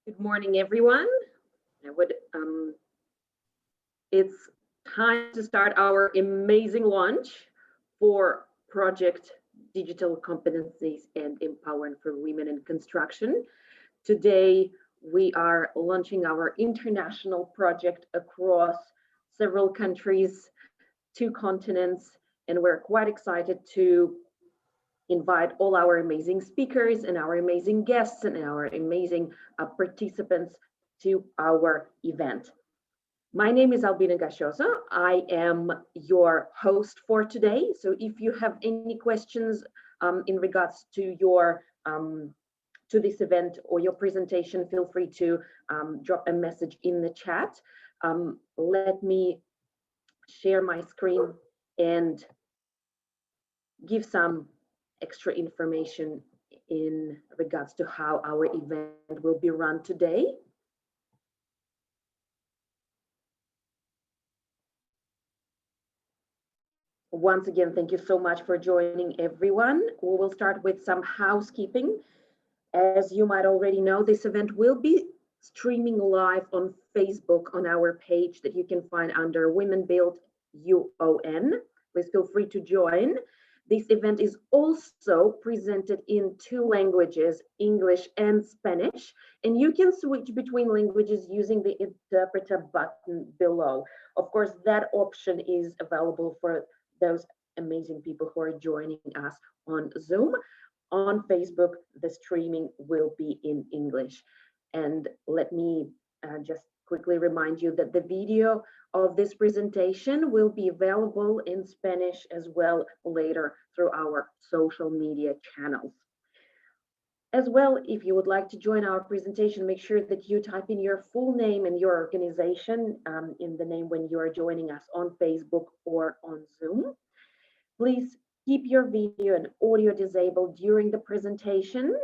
Good morning, everyone. It's time to start our amazing launch for Project Digital Competencies and Empowerment for Women in Construction. Today, we are launching our international project across several countries, 2 continents, and we're quite excited to invite all our amazing speakers and our amazing guests and our amazing participants to our event. My name is Albina Gachosa. I am your host for today. So if you have any questions in regards to your to this event or your presentation, feel free to drop a message in the chat. Let me share my screen and give some extra information in regards to how our event will be run today. Once again, thank you so much for joining, everyone. We will start with some housekeeping. As you might already know, this event will be streaming live on Facebook on our page that you can find under Women Build UON. Please feel free to join. This event is also presented in 2 languages, English and Spanish, and you can switch between languages using the interpreter button below. Of course, that option is available for those amazing people who are joining us on Zoom. On Facebook, the streaming will be in English. And let me just quickly remind you that the video of this presentation will be available in Spanish as well later through our social media channels. As well, if you would like to join our presentation, make sure that you type in your full name and your organization in the name when you are joining us on Facebook or on Zoom. Please keep your video and audio disabled during the presentation,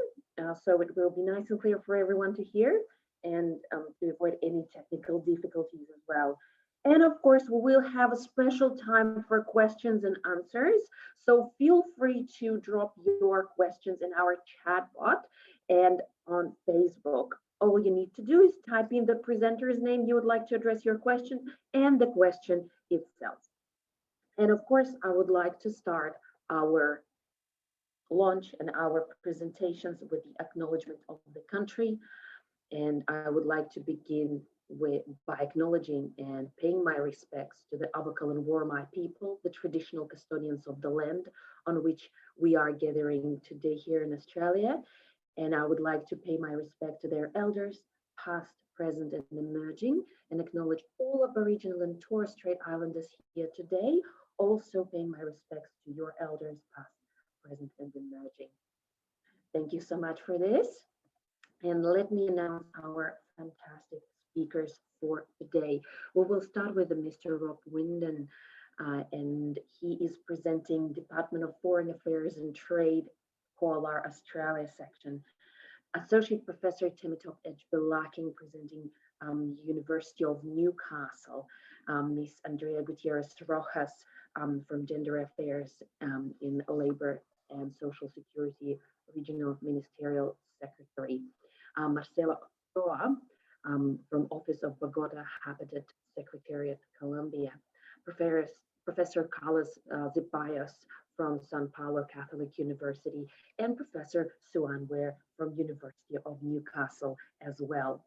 so it will be nice and clear for everyone to hear, and to avoid any technical difficulties as well. And of course, we will have a special time for questions and answers. So feel free to drop your questions in our chat bot and on Facebook. All you need to do is type in the presenter's name you would like to address your question and the question itself. And of course, I would like to start our launch and our presentations with the acknowledgement of the country. And I would like to begin by acknowledging and paying my respects to the Abakal and Wormai people, the traditional custodians of the land on which we are gathering today here in Australia. And I would like to pay my respect to their elders, past, present, and emerging, and acknowledge all Aboriginal and Torres Strait Islanders here today, also paying my respects to your elders, past, present, and emerging. Thank you so much for this. And let me announce our fantastic speakers for today. We will start with Mr. Rob Winden, and he is presenting Department of Foreign Affairs and Trade, Polar Australia section. Associate Professor Temitov Edgebelaking presenting University of Newcastle. Miss Andrea Gutierrez Rojas from Gender Affairs in Labor and Social Security Regional Ministerial Secretary. Marcela Ochoa from Office of Bogota Habitat Secretariat, Colombia. Professor Carlos Zeballos from Sao Paulo Catholic University, and Professor Suan Ware from University of Newcastle as well.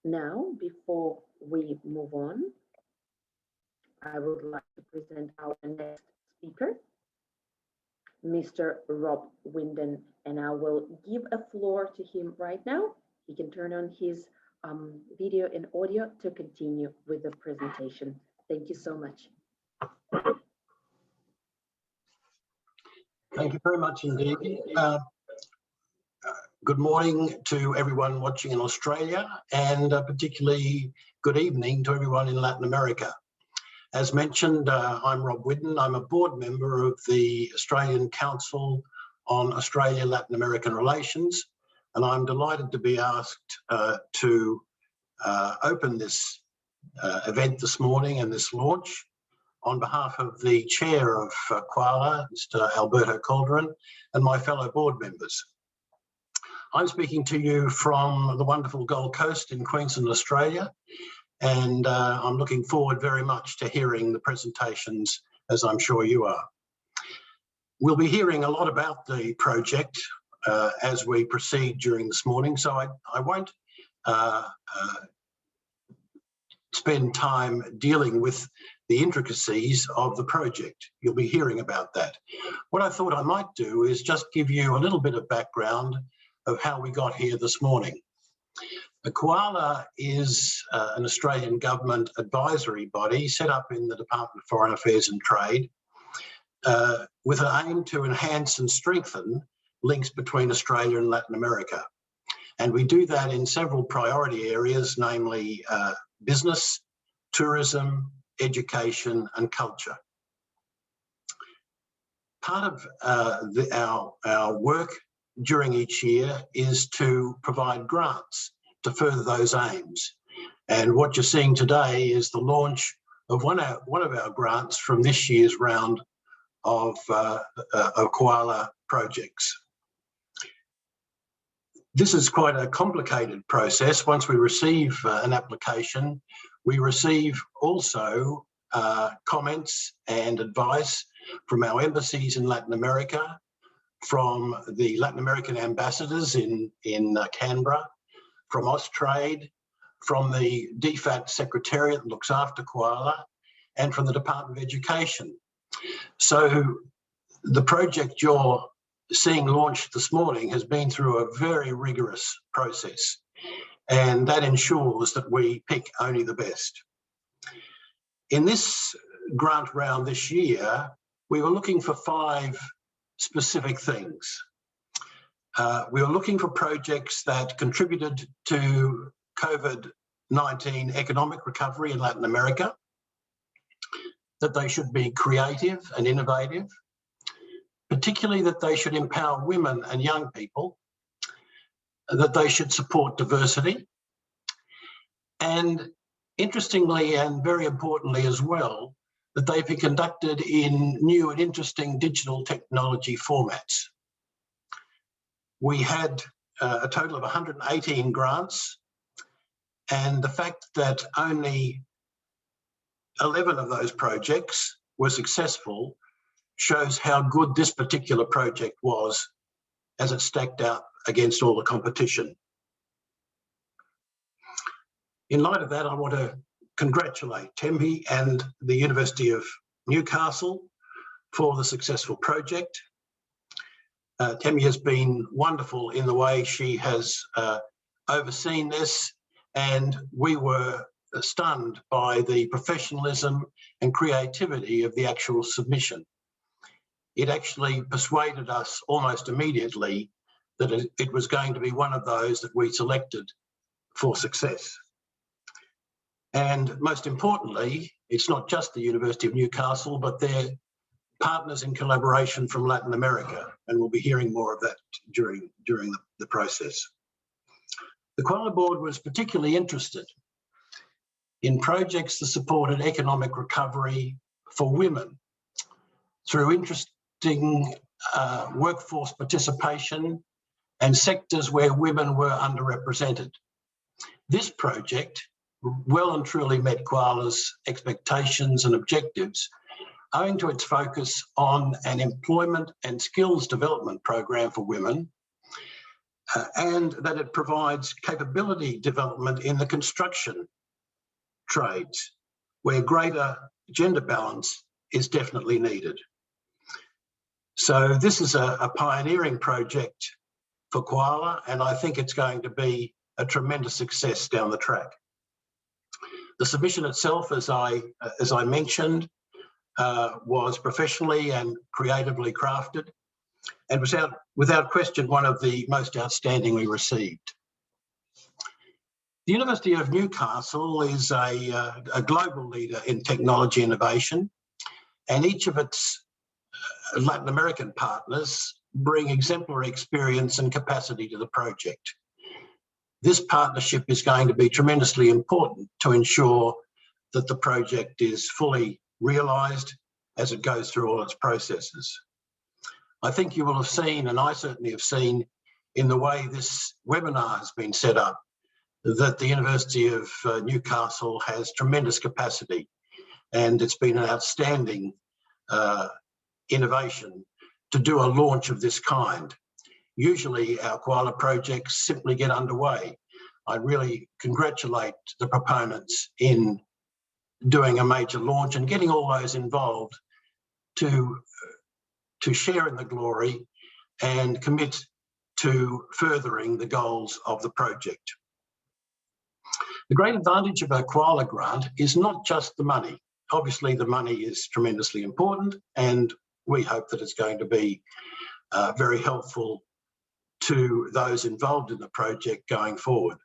Now, before we move on, I would like to present our next speaker, Mr. Rob Winden, and I will give a floor to him right now. He can turn on his video and audio to continue with the presentation. Thank you so much. Thank you very much indeed. Good morning to everyone watching in Australia, and particularly good evening to everyone in Latin America. As mentioned, I'm Rob Winden. I'm a board member of the Australian Council on Australia-Latin American Relations, and I'm delighted to be asked to open this event this morning and this launch on behalf of the chair of Koala, Mr. Alberto Calderon, and my fellow board members. I'm speaking to you from the wonderful Gold Coast in Queensland, Australia, and I'm looking forward very much to hearing the presentations, as I'm sure you are. We'll be hearing a lot about the project as we proceed during this morning, so I won't spend time dealing with the intricacies of the project. You'll be hearing about that. What I thought I might do is just give you a little bit of background of how we got here this morning. The Koala is an Australian government advisory body set up in the Department of Foreign Affairs and Trade with an aim to enhance and strengthen links between Australia and Latin America. And we do that in several priority areas, namely business, tourism, education and culture. Part of our work during each year is to provide grants to further those aims. And what you're seeing today is the launch of one of our grants from this year's round of Koala projects. This is quite a complicated process. Once we receive an application, we receive also comments and advice from our embassies in Latin America, from the Latin American ambassadors in Canberra, from Austrade, from the DFAT Secretariat that looks after Koala, and from the Department of Education. So the project you're seeing launched this morning has been through a very rigorous process, and that ensures that we pick only the best. In this grant round this year, we were looking for 5 specific things. We were looking for projects that contributed to COVID-19 economic recovery in Latin America, that they should be creative and innovative, particularly that they should empower women and young people, that they should support diversity, and interestingly and very importantly as well, that they be conducted in new and interesting digital technology formats. We had a total of 118 grants, and the fact that only 11 of those projects were successful shows how good this particular project was as it stacked out against all the competition. In light of that, I want to congratulate Temhi and the University of Newcastle for the successful project. Temhi has been wonderful in the way she has overseen this, and we were stunned by the professionalism and creativity of the actual submission. It actually persuaded us almost immediately that it was going to be one of those that we selected for success. And most importantly, it's not just the University of Newcastle, but their partners in collaboration from Latin America, and we'll be hearing more of that during the process. The Koala Board was particularly interested in projects that supported economic recovery for women, through interesting workforce participation and sectors where women were underrepresented. This project well and truly met Koala's expectations and objectives, owing to its focus on an employment and skills development program for women, and that it provides capability development in the construction trades, where greater gender balance is definitely needed. So this is a pioneering project for Koala, and I think it's going to be a tremendous success down the track. The submission itself, as I mentioned, was professionally and creatively crafted, and was without question one of the most outstanding we received. The University of Newcastle is a global leader in technology innovation, and each of its Latin American partners bring exemplary experience and capacity to the project. This partnership is going to be tremendously important to ensure that the project is fully realised as it goes through all its processes. I think you will have seen, and I certainly have seen, in the way this webinar has been set up, that the University of Newcastle has tremendous capacity, and it's been an outstanding innovation to do a launch of this kind. Usually our Koala projects simply get underway. I really congratulate the proponents in doing a major launch and getting all those involved to share in the glory and commit to furthering the goals of the project. The great advantage of a Koala grant is not just the money. Obviously the money is tremendously important, and we hope that it's going to be very helpful to those involved in the project going forward.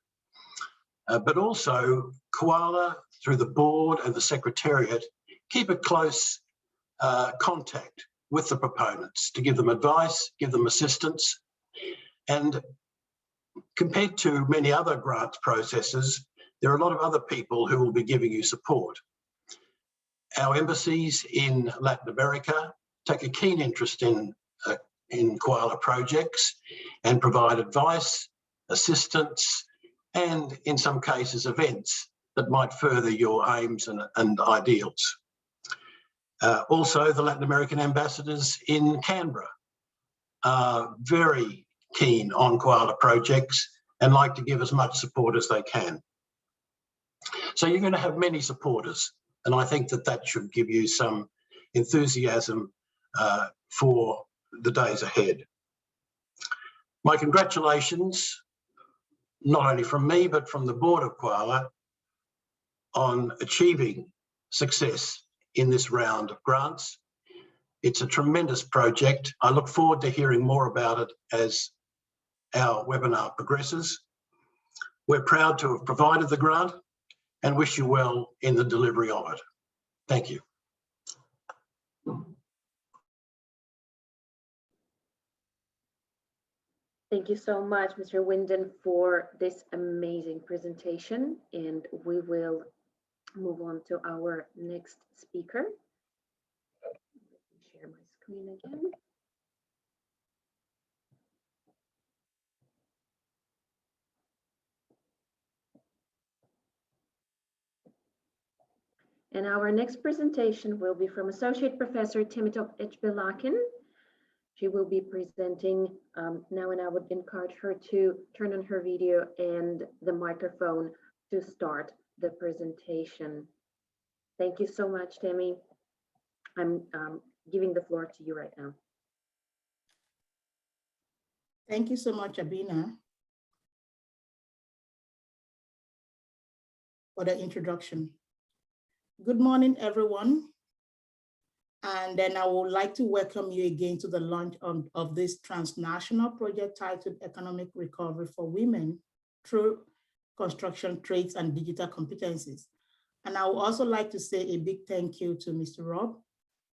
But also Koala, through the board and the secretariat, keep a close contact with the proponents to give them advice, give them assistance. And compared to many other grant processes, there are a lot of other people who will be giving you support. Our embassies in Latin America take a keen interest in Koala projects and provide advice, assistance, and in some cases events that might further your aims and ideals. Also, the Latin American ambassadors in Canberra are very keen on Koala projects and like to give as much support as they can. So you're going to have many supporters, and I think that that should give you some enthusiasm for the days ahead. My congratulations, not only from me, but from the board of Koala, on achieving success in this round of grants. It's a tremendous project. I look forward to hearing more about it as our webinar progresses. We're proud to have provided the grant and wish you well in the delivery of it. Thank you. Thank you so much, Mr. Winden, for this amazing presentation, and we will move on to our next speaker. Let me share my screen again. And our next presentation will be from Associate Professor Timotop Echbelakin. She will be presenting now, and I would encourage her to turn on her video and the microphone to start the presentation. Thank you so much, Tammy. I'm giving the floor to you right now. Thank you so much, Abina, for the introduction. Good morning, everyone. And then I would like to welcome you again to the launch of this transnational project titled Economic Recovery for Women through Construction Trades and Digital Competencies. And I would also like to say a big thank you to Mr. Rob.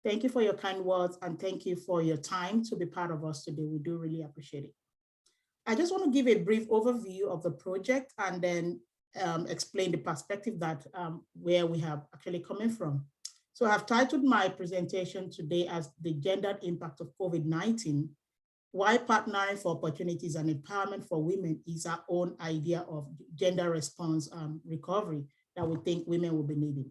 Thank you for your kind words, and thank you for your time to be part of us today. We do really appreciate it. I just want to give a brief overview of the project and then explain the perspective that where we have actually coming from. So I've titled my presentation today as The Gendered Impact of COVID-19, Why Partnering for Opportunities and Empowerment for Women is our own idea of gender response recovery that we think women will be needing.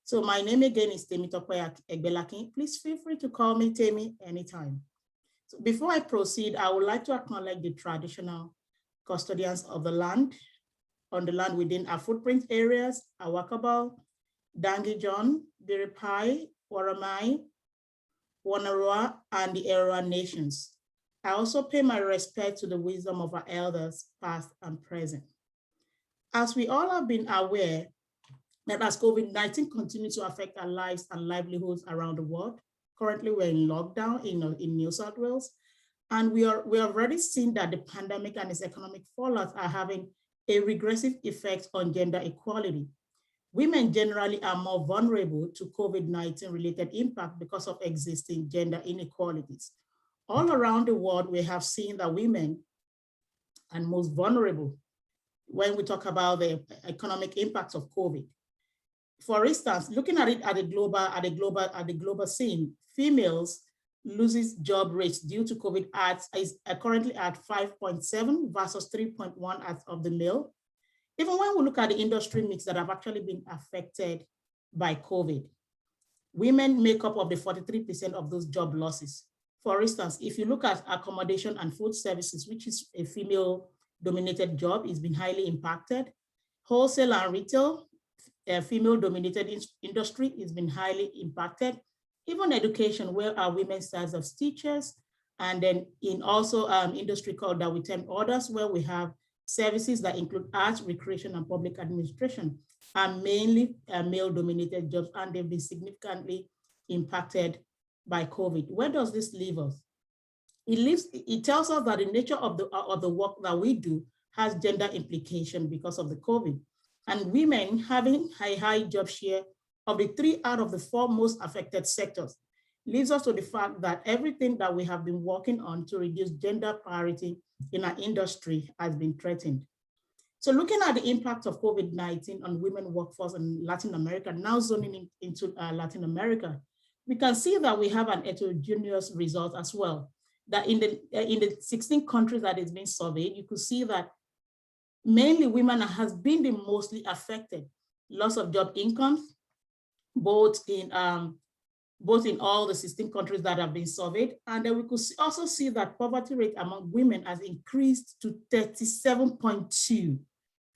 So my name again is Temitope Egbelakin. Please feel free to call me Temi anytime. So before I proceed, I would like to acknowledge the traditional custodians of the land, on the land within our footprint areas, Awakabal, Dangi John, Biripai, Waramai, Wanarua, and the Eroa nations. I also pay my respect to the wisdom of our elders, past and present. As we all have been aware that as COVID-19 continues to affect our lives and livelihoods around the world, currently we're in lockdown in New South Wales, and we are already seeing that the pandemic and its economic fallout are having a regressive effect on gender equality. Women generally are more vulnerable to COVID-19 related impact because of existing gender inequalities. All around the world, we have seen that women are most vulnerable when we talk about the economic impacts of COVID. For instance, looking at it at the global scene, females loses job rates due to COVID is currently at 5.7 versus 3.1 as of the male. Even when we look at the industry mix that have actually been affected by COVID, women make up of the 43% of those job losses. For instance, if you look at accommodation and food services, which is a female-dominated job, is been highly impacted. Wholesale and retail, a female-dominated industry, has been highly impacted. Even education, where our women serve as teachers, and then in also industry called that we term others, where we have services that include arts, recreation, and public administration, are mainly male-dominated jobs, and they've been significantly impacted by COVID. Where does this leave us? It tells us that the nature of the work that we do has gender implication because of the COVID. And women having a high job share of the 3 out of the 4 most affected sectors leads us to the fact that everything that we have been working on to reduce gender parity in our industry has been threatened. So looking at the impact of COVID-19 on women workforce in Latin America, now zoning into Latin America, we can see that we have an heterogeneous result as well. That in the 16 countries that is being surveyed, you could see that mainly women has been the mostly affected. Loss of job incomes, both in all the 16 countries that have been surveyed. And then we could also see that poverty rate among women has increased to 37.2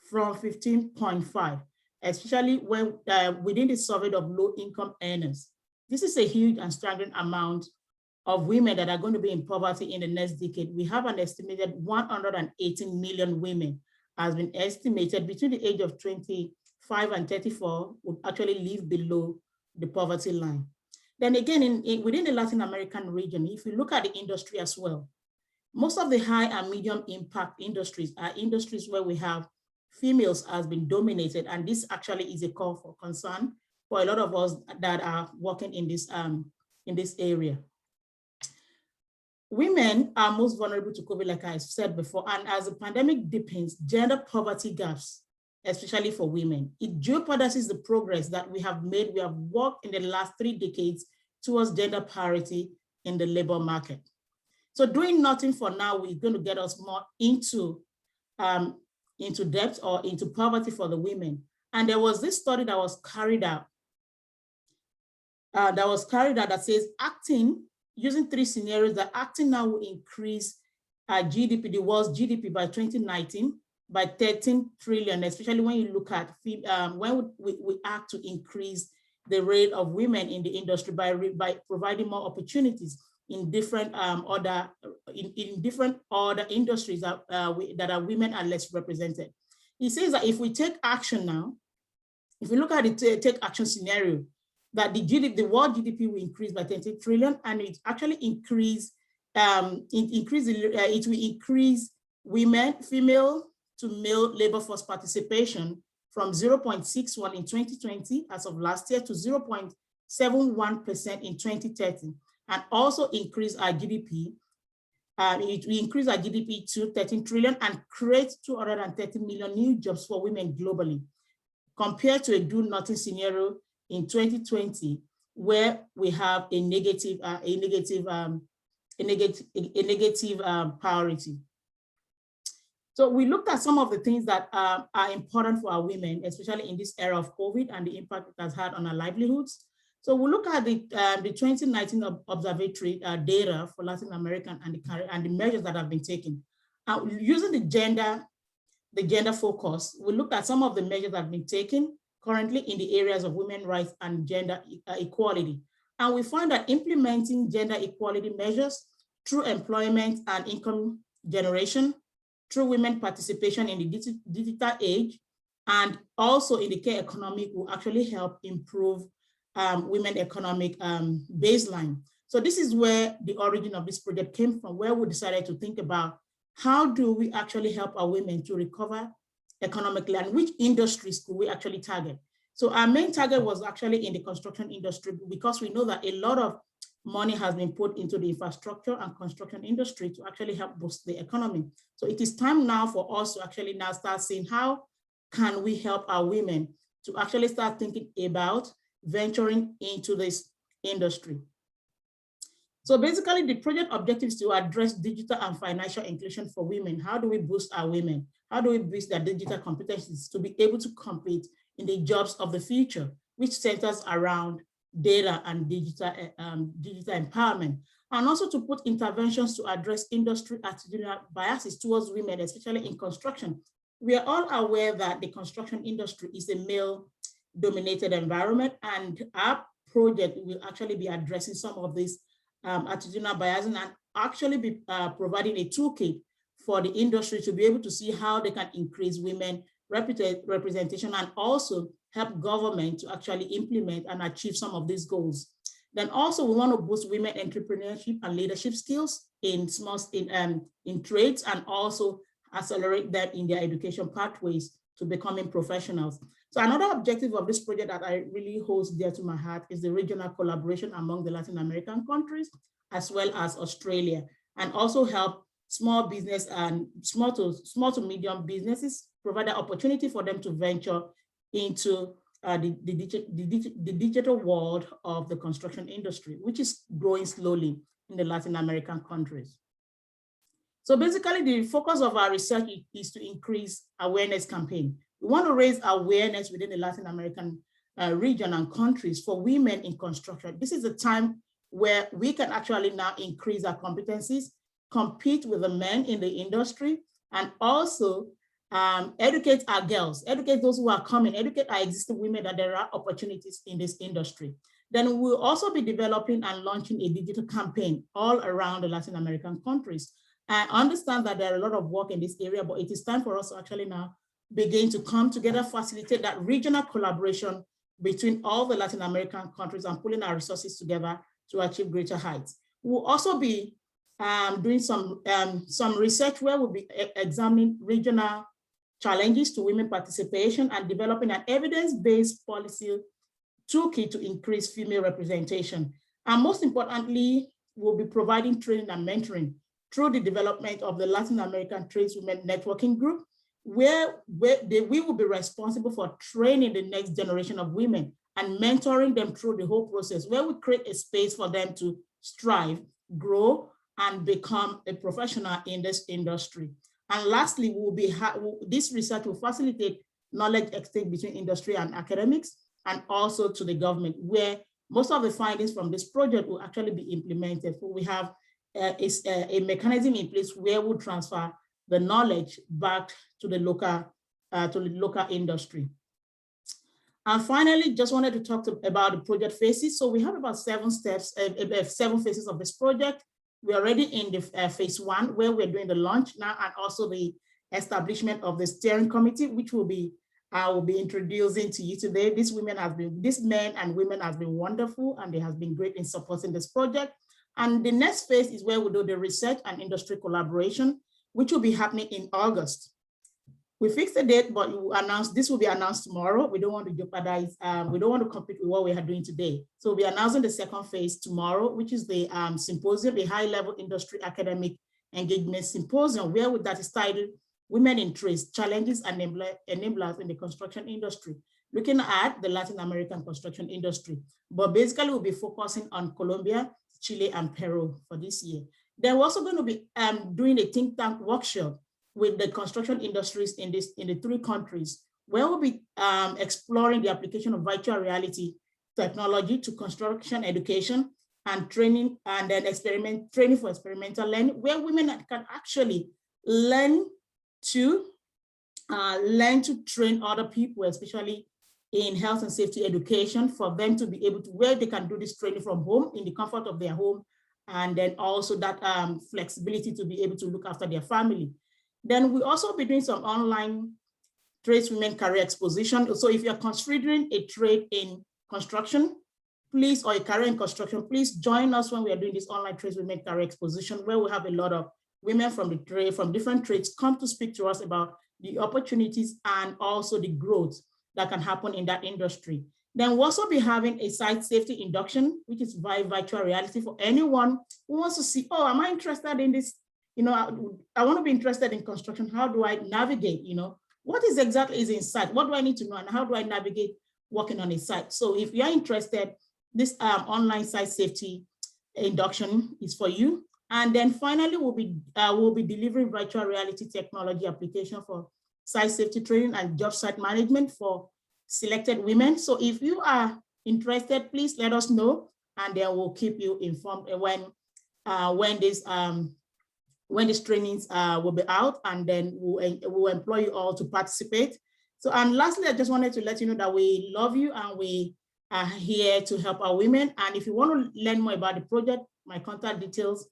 from 15.5, especially when within the survey of low income earners. This is a huge and staggering amount of women that are going to be in poverty in the next decade. We have an estimated 118 million women has been estimated between the age of 25 and 34 would actually live below the poverty line. Then again, within the Latin American region, if you look at the industry as well, most of the high and medium impact industries are industries where we have females has been dominated, and this actually is a call for concern for a lot of us that are working in this area. Women are most vulnerable to COVID, like I said before, and as the pandemic deepens, gender poverty gaps, especially for women, it jeopardizes the progress that we have made. We have worked in the last 3 decades towards gender parity in the labor market. So doing nothing for now is going to get us more into debt or into poverty for the women. And there was this study that was carried out that says acting, using 3 scenarios, that acting now will increase GDP, the world's GDP by 2019 by 13 trillion, especially when you look at when we act to increase the rate of women in the industry by providing more opportunities in different other industries that are women are less represented. He says that if we take action now, if we look at the take action scenario, that the world GDP will increase by 13 trillion, and it actually it will increase female to male labor force participation from 0.61 in 2020 as of last year to 0.71% in 2030, and also increase our GDP. It will increase our GDP to 13 trillion and create 230 million new jobs for women globally. Compared to a do-nothing scenario in 2020, where we have a negative priority. So we looked at some of the things that are important for our women, especially in this era of COVID and the impact it has had on our livelihoods. So we look at the 2019 observatory data for Latin America and the measures that have been taken. Using the gender focus, we looked at some of the measures that have been taken currently in the areas of women's rights and gender equality. And we find that implementing gender equality measures through employment and income generation, through women participation in the digital age, and also in the care economic will actually help improve women economic baseline. So this is where the origin of this project came from, where we decided to think about how do we actually help our women to recover economically and which industries could we actually target. So our main target was actually in the construction industry because we know that a lot of money has been put into the infrastructure and construction industry to actually help boost the economy. So it is time now for us to actually now start seeing how can we help our women to actually start thinking about venturing into this industry. So basically the project objective is to address digital and financial inclusion for women. How do we boost our women? How do we boost their digital competencies to be able to compete in the jobs of the future, which centers around data and digital empowerment, and also to put interventions to address industry attitudinal biases towards women, especially in construction. We are all aware that the construction industry is a male-dominated environment, and our project will actually be addressing some of these attitudinal biases and actually be providing a toolkit for the industry to be able to see how they can increase women representation and also help government to actually implement and achieve some of these goals. Then also we want to boost women entrepreneurship and leadership skills in trades and also accelerate them in their education pathways to becoming professionals. So another objective of this project that I really hold dear to my heart is the regional collaboration among the Latin American countries, as well as Australia, and also help small business and small to medium businesses, provide an opportunity for them to venture into the digital world of the construction industry, which is growing slowly in the Latin American countries. So basically the focus of our research is to increase awareness campaign. We want to raise awareness within the Latin American region and countries for women in construction. This is a time where we can actually now increase our competencies, compete with the men in the industry, and also educate our girls, educate those who are coming, educate our existing women that there are opportunities in this industry. Then we'll also be developing and launching a digital campaign all around the Latin American countries. I understand that there are a lot of work in this area, but it is time for us to actually now begin to come together, facilitate that regional collaboration between all the Latin American countries and pulling our resources together to achieve greater heights. We'll also be doing some research where we'll be examining regional challenges to women participation and developing an evidence-based policy toolkit to increase female representation. And most importantly, we'll be providing training and mentoring through the development of the Latin American Tradeswomen Networking Group, where we will be responsible for training the next generation of women and mentoring them through the whole process, where we create a space for them to strive, grow, and become a professional in this industry. And lastly, this research will facilitate knowledge exchange between industry and academics, and also to the government, where most of the findings from this project will actually be implemented. So we have a mechanism in place where we'll transfer the knowledge back to the local industry. And finally, just wanted to talk about the project phases. So we have about 7 steps, 7 phases of this project. We're already in the phase 1, where we're doing the launch now, and also the establishment of the steering committee, which I will be introducing to you today. These men and women have been wonderful, and they have been great in supporting this project. And the next phase is where we do the research and industry collaboration, which will be happening in August. We fixed the date, but this will be announced tomorrow. We don't want to jeopardize, we don't want to compete with what we are doing today. So we'll be announcing the second phase tomorrow, which is the symposium, the high-level industry academic engagement symposium, that is titled Women in Trades, Challenges and Enablers in the Construction Industry. looking at the Latin American construction industry. But basically, we'll be focusing on Colombia, Chile, and Peru for this year. Then we're also going to be doing a think tank workshop with the construction industries in the 3 countries, where we'll be exploring the application of virtual reality technology to construction education and training, and then training for experimental learning, where women can actually learn to train other people, especially in health and safety education, for them to be able to, where they can do this training from home in the comfort of their home, and then also that flexibility to be able to look after their family. Then we also be doing some online tradeswomen career exposition. So if you're considering a trade in construction, please, or a career in construction, please join us when we are doing this online tradeswomen career exposition, where we have a lot of women from the trade, from different trades, come to speak to us about the opportunities and also the growth that can happen in that industry. Then we'll also be having a site safety induction, which is via virtual reality for anyone who wants to see, oh, am I interested in this? You know, I want to be interested in construction. How do I navigate? You know, what is exactly is in site? What do I need to know? And how do I navigate working on a site? So if you're interested, this online site safety induction is for you. And then finally, we'll be delivering virtual reality technology application for site safety training and job site management for selected women. So if you are interested, please let us know, and then we'll keep you informed when these trainings will be out, and then we'll employ you all to participate. So, and lastly, I just wanted to let you know that we love you and we are here to help our women. And if you want to learn more about the project, my contact details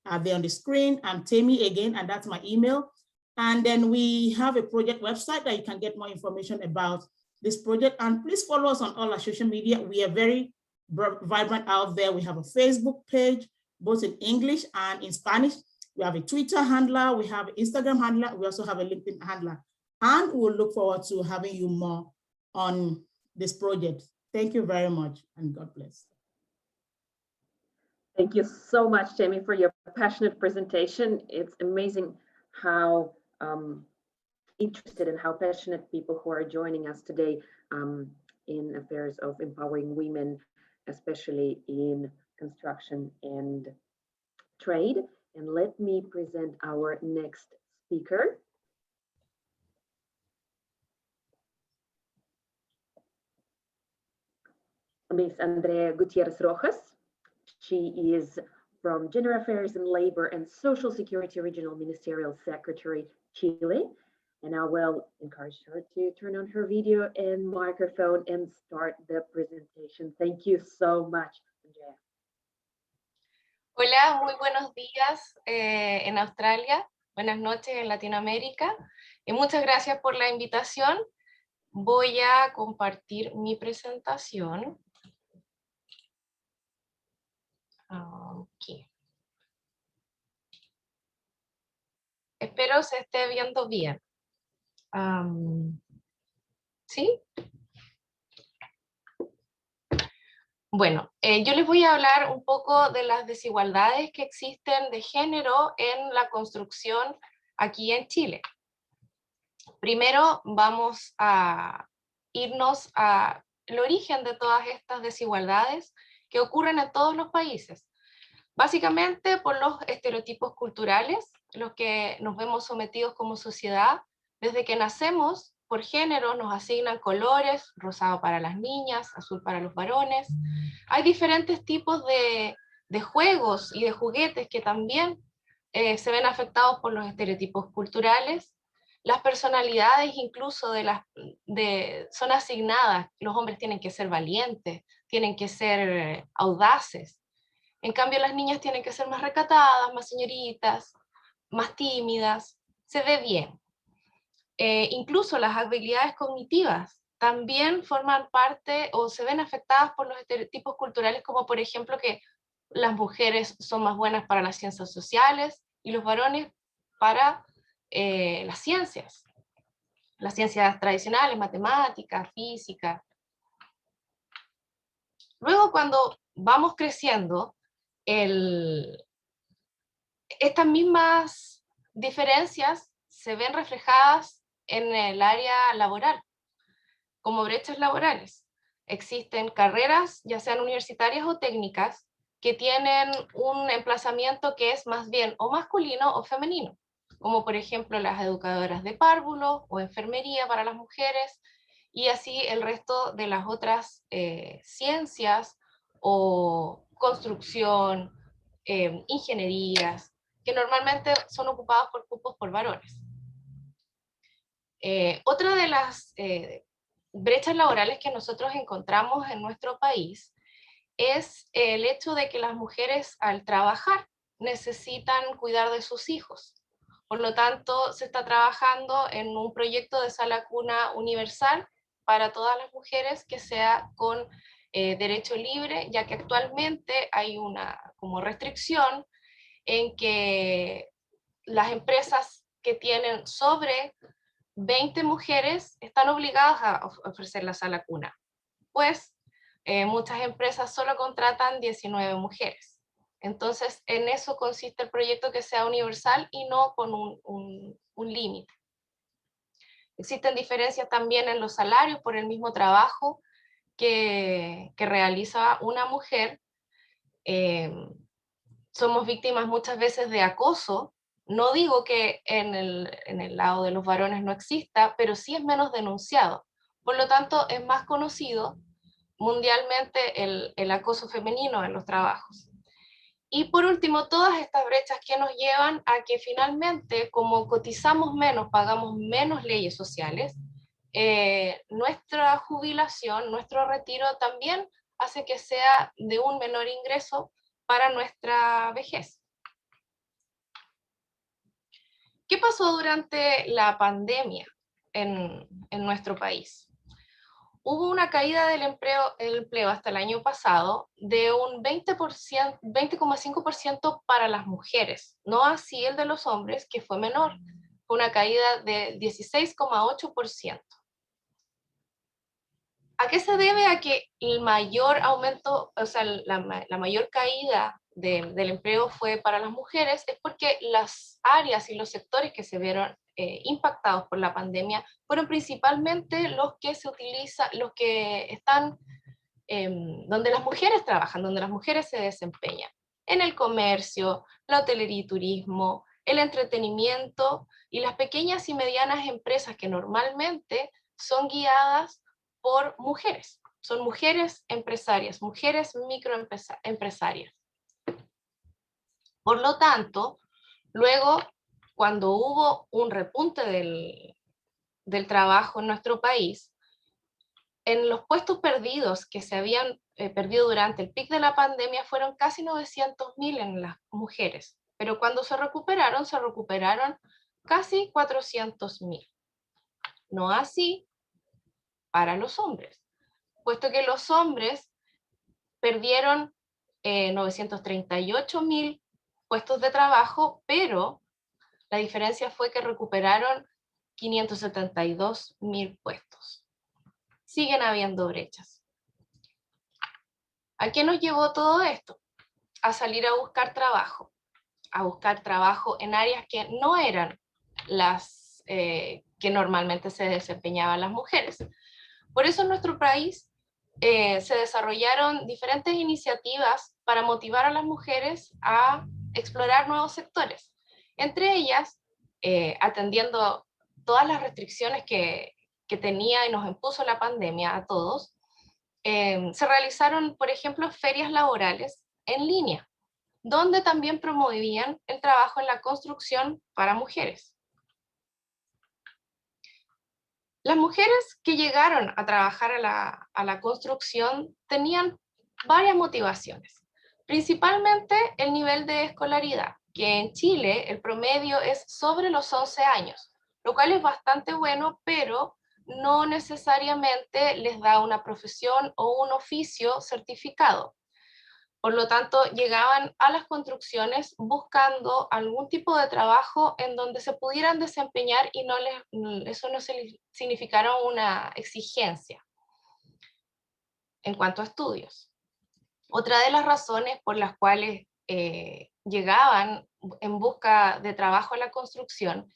are there on the screen. I'm Tammy again, and that's my email. And then we have a project website that you can get more information about this project. And please follow us on all our social media. We are very vibrant out there. We have a Facebook page, both in English and in Spanish. We have a Twitter handler, we have an Instagram handler, we also have a LinkedIn handler. And we'll look forward to having you more on this project. Thank you very much, and God bless. Thank you so much, Jamie, for your passionate presentation. It's amazing how interested and how passionate people who are joining us today in affairs of empowering women, especially in construction and trade. And let me present our next speaker. Ms. Andrea Gutierrez Rojas. She is from Gender Affairs and Labor and Social Security Regional Ministerial Secretary, Chile. And I will encourage her to turn on her video and microphone and start the presentation. Thank you so much, Andrea. Hola, muy buenos días en Australia, buenas noches en Latinoamérica, y muchas gracias por la invitación. Voy a compartir mi presentación. Aquí. Espero se esté viendo bien. ¿Sí? Bueno, yo les voy a hablar un poco de las desigualdades que existen de género en la construcción aquí en Chile. Primero vamos a irnos al origen de todas estas desigualdades que ocurren en todos los países. Básicamente por los estereotipos culturales, los que nos vemos sometidos como sociedad. Desde que nacemos, por género, nos asignan colores, rosado para las niñas, azul para los varones. Hay diferentes tipos de juegos y de juguetes que también se ven afectados por los estereotipos culturales. Las personalidades incluso son asignadas. Los hombres tienen que ser valientes, tienen que ser audaces. En cambio, las niñas tienen que ser más recatadas, más señoritas, más tímidas. Se ve bien. Incluso las habilidades cognitivas también forman parte o se ven afectadas por los estereotipos culturales, como por ejemplo que las mujeres son más buenas para las ciencias sociales y los varones para las ciencias tradicionales, matemáticas, física. Luego, cuando vamos creciendo, estas mismas diferencias se ven reflejadas en el área laboral. como brechas laborales. Existen carreras, ya sean universitarias o técnicas, que tienen un emplazamiento que es más bien o masculino o femenino, como por ejemplo las educadoras de párvulo o enfermería para las mujeres, y así el resto de las otras ciencias o construcción, ingenierías, que normalmente son ocupados por cupos por varones. Otra de las brechas laborales que nosotros encontramos en nuestro país es el hecho de que las mujeres al trabajar necesitan cuidar de sus hijos. Por lo tanto, se está trabajando en un proyecto de sala cuna universal para todas las mujeres que sea con derecho libre, ya que actualmente hay una como restricción en que las empresas que tienen sobre 20 mujeres están obligadas a ofrecer la sala cuna, pues muchas empresas solo contratan 19 mujeres. Entonces, en eso consiste el proyecto, que sea universal y no con un límite. Existen diferencias también en los salarios por el mismo trabajo que realiza una mujer. Somos víctimas muchas veces de acoso. No digo que en el lado de los varones no exista, pero sí es menos denunciado. Por lo tanto, es más conocido mundialmente el acoso femenino en los trabajos. Y por último, todas estas brechas que nos llevan a que finalmente, como cotizamos menos, pagamos menos leyes sociales, nuestra jubilación, nuestro retiro también hace que sea de un menor ingreso para nuestra vejez. ¿Qué pasó durante la pandemia en nuestro país? Hubo una caída del empleo hasta el año pasado de un 20,5% para las mujeres, no así el de los hombres, que fue menor, fue una caída de 16,8%. ¿A qué se debe a que el mayor aumento, o sea, la mayor caída del empleo fue para las mujeres? Es porque las áreas y los sectores que se vieron impactados por la pandemia fueron principalmente los que están donde las mujeres trabajan, donde las mujeres se desempeñan, en el comercio, la hotelería y turismo, el entretenimiento y las pequeñas y medianas empresas que normalmente son guiadas por mujeres. Son mujeres empresarias, mujeres microempresarias. Por lo tanto, luego, cuando hubo un repunte del trabajo en nuestro país, en los puestos perdidos que se habían perdido durante el pic de la pandemia fueron casi 900.000 en las mujeres, pero cuando se recuperaron casi 400.000. No así para los hombres, puesto que los hombres perdieron 938.000 puestos de trabajo, pero la diferencia fue que recuperaron 572.000 puestos. Siguen habiendo brechas. ¿A qué nos llevó todo esto? A salir a buscar trabajo en áreas que no eran las que normalmente se desempeñaban las mujeres. Por eso en nuestro país se desarrollaron diferentes iniciativas para motivar a las mujeres a explorar nuevos sectores. Entre ellas, atendiendo todas las restricciones que tenía y nos impuso la pandemia a todos, se realizaron, por ejemplo, ferias laborales en línea, donde también promovían el trabajo en la construcción para mujeres. Las mujeres que llegaron a trabajar a la construcción tenían varias motivaciones, principalmente el nivel de escolaridad, que en Chile el promedio es sobre los 11 años, lo cual es bastante bueno, pero no necesariamente les da una profesión o un oficio certificado. Por lo tanto, llegaban a las construcciones buscando algún tipo de trabajo en donde se pudieran desempeñar y eso no significara una exigencia en cuanto a estudios. Otra de las razones por las cuales llegaban en busca de trabajo a la construcción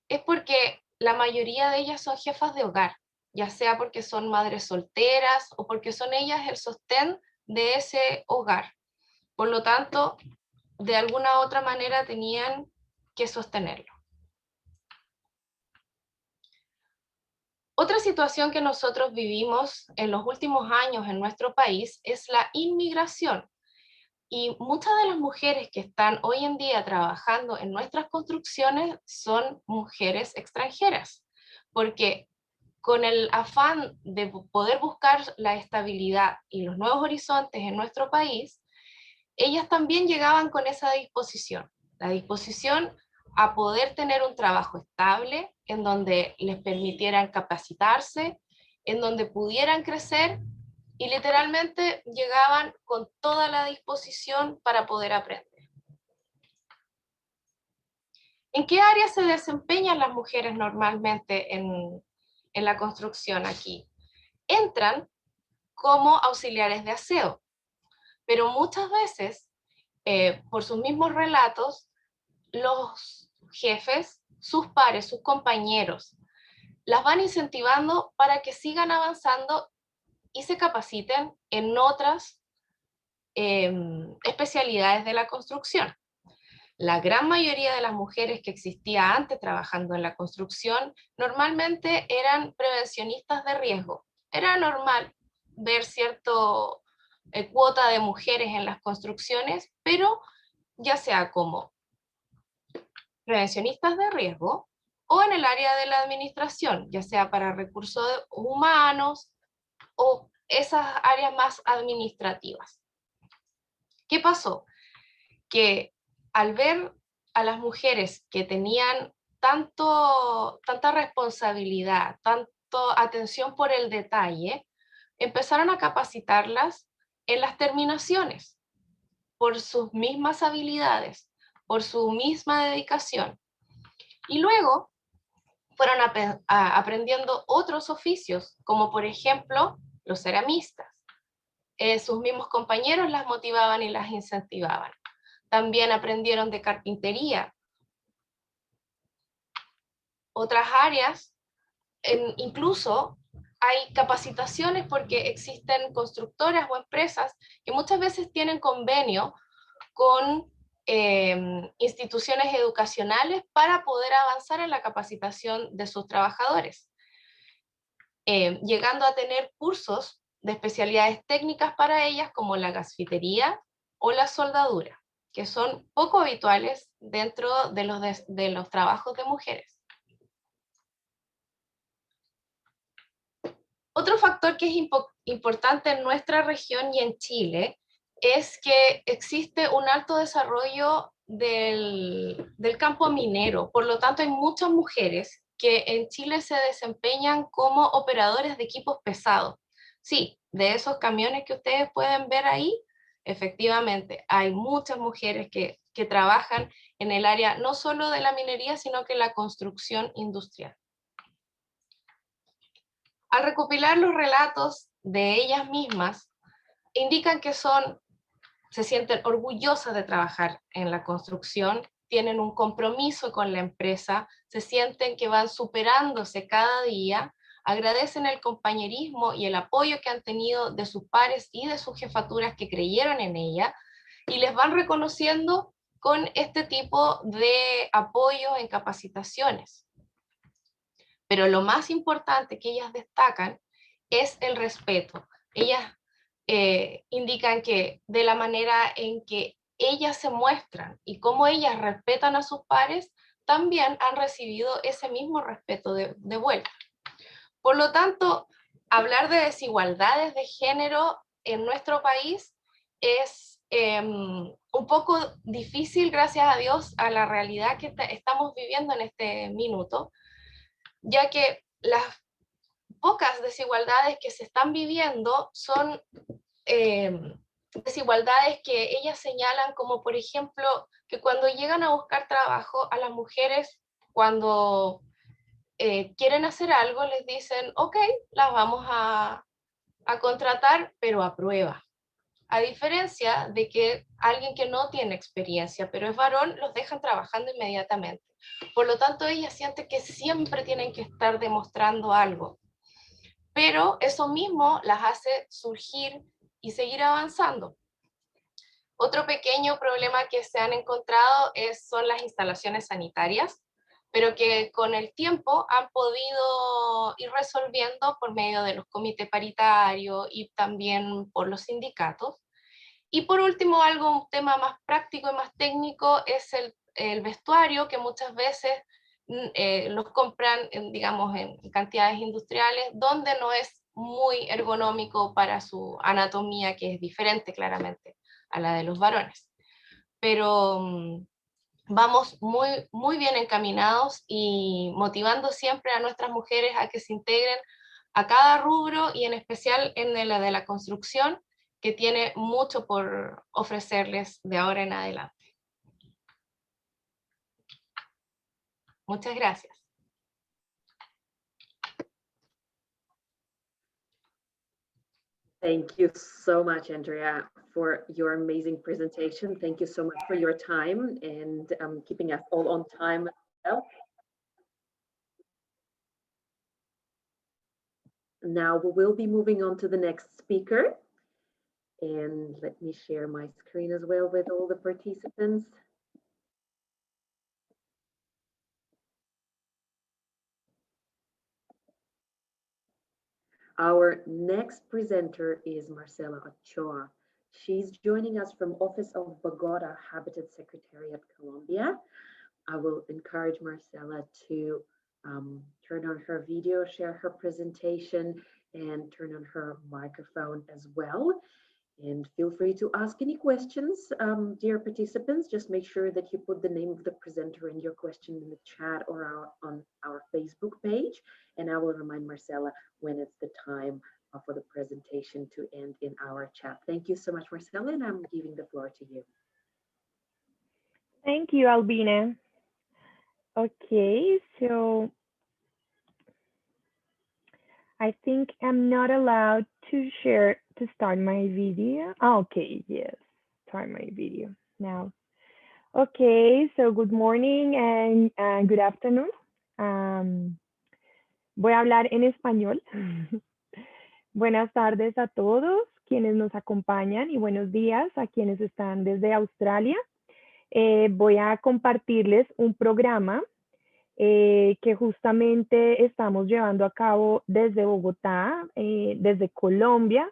es porque la mayoría de ellas son jefas de hogar. ya sea porque son madres solteras o porque son ellas el sostén de ese hogar. Por lo tanto, de alguna u otra manera tenían que sostenerlo. Otra situación que nosotros vivimos en los últimos años en nuestro país es la inmigración. Y muchas de las mujeres que están hoy en día trabajando en nuestras construcciones son mujeres extranjeras, porque con el afán de poder buscar la estabilidad y los nuevos horizontes en nuestro país, ellas también llegaban con esa disposición, la disposición a poder tener un trabajo estable, en donde les permitieran capacitarse, en donde pudieran crecer, y literalmente llegaban con toda la disposición para poder aprender. ¿En qué áreas se desempeñan las mujeres normalmente en la construcción aquí? Entran como auxiliares de aseo, pero muchas veces, por sus mismos relatos, los jefes, sus pares, sus compañeros, las van incentivando para que sigan avanzando y se capaciten en otras especialidades de la construcción. La gran mayoría de las mujeres que existía antes trabajando en la construcción normalmente eran prevencionistas de riesgo. Era normal ver cierto cuota de mujeres en las construcciones, pero ya sea como prevencionistas de riesgo o en el área de la administración, ya sea para recursos humanos o esas áreas más administrativas. ¿Qué pasó? Que al ver a las mujeres que tenían tanta responsabilidad, tanta atención por el detalle, empezaron a capacitarlas en las terminaciones por sus mismas habilidades, por su misma dedicación. Y luego fueron aprendiendo otros oficios, como por ejemplo los ceramistas. Sus mismos compañeros las motivaban y las incentivaban. También aprendieron de carpintería. Otras áreas, incluso hay capacitaciones porque existen constructoras o empresas que muchas veces tienen convenio con instituciones educacionales para poder avanzar en la capacitación de sus trabajadores, llegando a tener cursos de especialidades técnicas para ellas como la gasfitería o la soldadura, que son poco habituales dentro de los trabajos de mujeres. Otro factor que es importante en nuestra región y en Chile es que existe un alto desarrollo del campo minero. Por lo tanto, hay muchas mujeres que en Chile se desempeñan como operadores de equipos pesados. Sí, de esos camiones que ustedes pueden ver ahí, efectivamente, hay muchas mujeres que trabajan en el área no solo de la minería, sino que la construcción industrial. Al recopilar los relatos de ellas mismas, indican que se sienten orgullosas de trabajar en la construcción, tienen un compromiso con la empresa, se sienten que van superándose cada día, agradecen el compañerismo y el apoyo que han tenido de sus pares y de sus jefaturas que creyeron en ella, y les van reconociendo con este tipo de apoyo en capacitaciones. Pero lo más importante que ellas destacan es el respeto. Ellas indican que de la manera en que ellas se muestran y cómo ellas respetan a sus pares, también han recibido ese mismo respeto de vuelta. Por lo tanto, hablar de desigualdades de género en nuestro país es un poco difícil, gracias a Dios, a la realidad que estamos viviendo en este minuto, ya que las pocas desigualdades que se están viviendo son desigualdades que ellas señalan, como por ejemplo que cuando llegan a buscar trabajo a las mujeres, cuando quieren hacer algo, les dicen, ok, las vamos a contratar, pero a prueba. A diferencia de que alguien que no tiene experiencia, pero es varón, los dejan trabajando inmediatamente. Por lo tanto, ellas sienten que siempre tienen que estar demostrando algo. pero eso mismo las hace surgir y seguir avanzando. Otro pequeño problema que se han encontrado son las instalaciones sanitarias, pero que con el tiempo han podido ir resolviendo por medio de los comités paritarios y también por los sindicatos. Y por último, un tema más práctico y más técnico es el vestuario, que muchas veces los compran, digamos, en cantidades industriales, donde no es muy ergonómico para su anatomía, que es diferente claramente a la de los varones. Pero vamos muy bien encaminados y motivando siempre a nuestras mujeres a que se integren a cada rubro y en especial en la de la construcción, que tiene mucho por ofrecerles de ahora en adelante. Muchas gracias. Thank you so much, Andrea, for your amazing presentation. Thank you so much for your time and keeping us all on time as well. Now we will be moving on to the next speaker. And let me share my screen as well with all the participants. Our next presenter is Marcela Ochoa. She's joining us from Office of Bogota Habitat Secretariat, Colombia. I will encourage Marcela to turn on her video, share her presentation, and turn on her microphone as well. And feel free to ask any questions, dear participants. Just make sure that you put the name of the presenter and your question in the chat or on our Facebook page. And I will remind Marcela when it's the time for the presentation to end in our chat. Thank you so much, Marcela, and I'm giving the floor to you. Thank you, Albina. Okay, so I think I'm not allowed to start my video. Okay, yes, start my video now. Okay, so good morning and good afternoon. Voy a hablar en español. Buenas tardes a todos quienes nos acompañan y buenos días a quienes están desde Australia. Voy a compartirles un programa que justamente estamos llevando a cabo desde Bogotá, desde Colombia.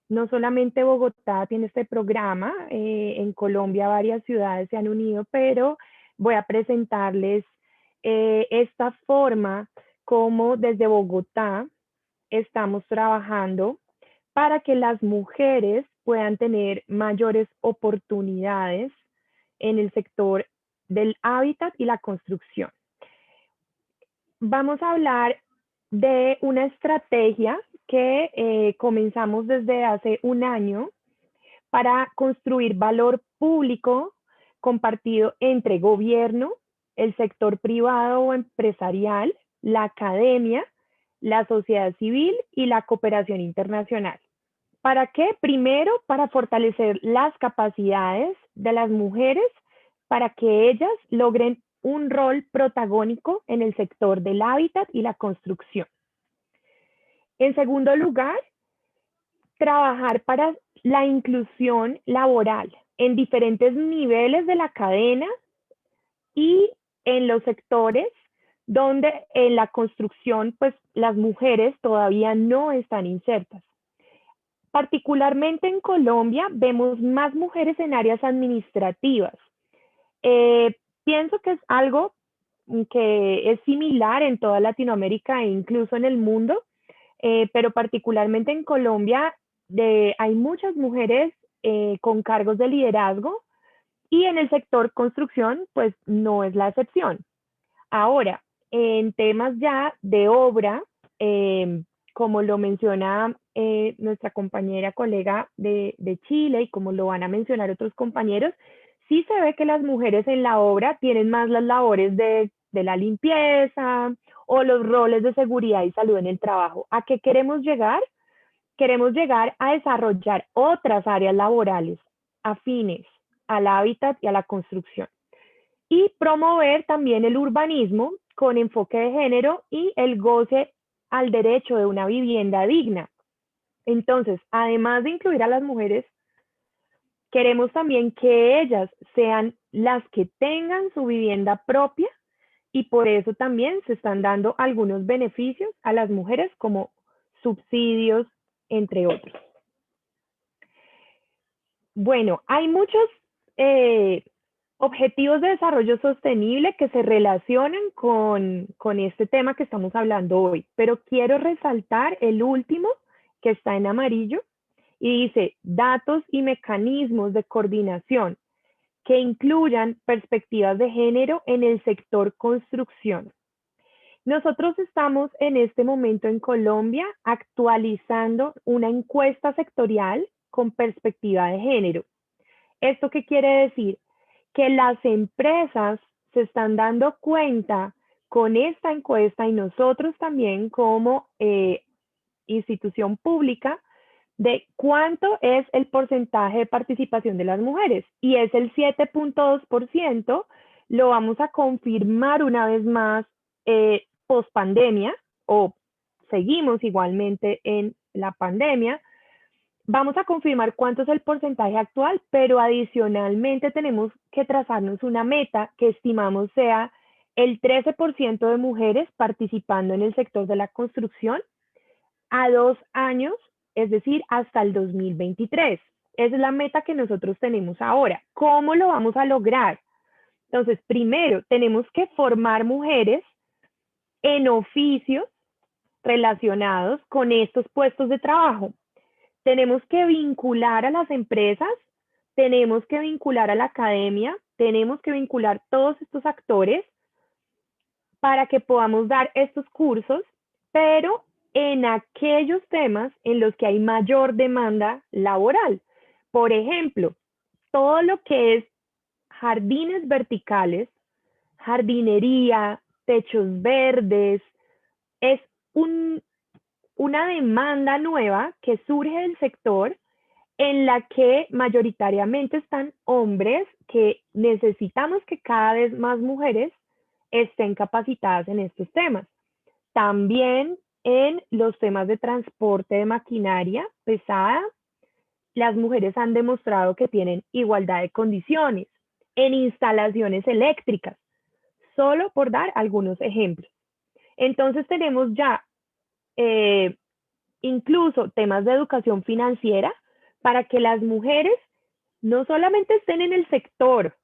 No solamente Bogotá tiene este programa, en Colombia varias ciudades se han unido, pero voy a presentarles esta forma como desde Bogotá estamos trabajando para que las mujeres puedan tener mayores oportunidades en el sector del hábitat y la construcción. Vamos a hablar de una estrategia que comenzamos desde hace un año para construir valor público compartido entre gobierno, el sector privado o empresarial, la academia, la sociedad civil y la cooperación internacional. ¿Para qué? Primero, para fortalecer las capacidades de las mujeres para que ellas logren un rol protagónico en el sector del hábitat y la construcción. En segundo lugar, trabajar para la inclusión laboral en diferentes niveles de la cadena y en los sectores donde en la construcción pues las mujeres todavía no están insertas. Particularmente en Colombia vemos más mujeres en áreas administrativas. Pienso que es algo que es similar en toda Latinoamérica e incluso en el mundo, pero particularmente en Colombia hay muchas mujeres con cargos de liderazgo y en el sector construcción pues no es la excepción. Ahora, en temas ya de obra, como lo menciona nuestra compañera colega de Chile y como lo van a mencionar otros compañeros, sí se ve que las mujeres en la obra tienen más las labores de la limpieza o los roles de seguridad y salud en el trabajo. ¿A qué queremos llegar? Queremos llegar a desarrollar otras áreas laborales afines al hábitat y a la construcción. Y promover también el urbanismo con enfoque de género y el goce al derecho de una vivienda digna. Entonces, además de incluir a las mujeres, queremos también que ellas sean las que tengan su vivienda propia y por eso también se están dando algunos beneficios a las mujeres como subsidios, entre otros. Bueno, hay muchos objetivos de desarrollo sostenible que se relacionan con este tema que estamos hablando hoy, pero quiero resaltar el último que está en amarillo y dice datos y mecanismos de coordinación que incluyan perspectivas de género en el sector construcción. Nosotros estamos en este momento en Colombia actualizando una encuesta sectorial con perspectiva de género. ¿Esto qué quiere decir? Que las empresas se están dando cuenta con esta encuesta y nosotros también como institución pública de cuánto es el porcentaje de participación de las mujeres y es el 7.2%, lo vamos a confirmar una vez más post pandemia o seguimos igualmente en la pandemia. Vamos a confirmar cuánto es el porcentaje actual, pero adicionalmente tenemos que trazarnos una meta que estimamos sea el 13% de mujeres participando en el sector de la construcción a 2 años, es decir, hasta el 2023. Esa es la meta que nosotros tenemos ahora. ¿Cómo lo vamos a lograr? Entonces, primero, tenemos que formar mujeres en oficios relacionados con estos puestos de trabajo. Tenemos que vincular a las empresas, tenemos que vincular a la academia, tenemos que vincular todos estos actores para que podamos dar estos cursos, pero en aquellos temas en los que hay mayor demanda laboral. Por ejemplo, todo lo que es jardines verticales, jardinería, techos verdes, es una demanda nueva que surge del sector en la que mayoritariamente están hombres que necesitamos que cada vez más mujeres estén capacitadas en estos temas. También en los temas de transporte de maquinaria pesada, las mujeres han demostrado que tienen igualdad de condiciones. En instalaciones eléctricas, solo por dar algunos ejemplos. Entonces tenemos ya incluso temas de educación financiera para que las mujeres no solamente estén en el sector,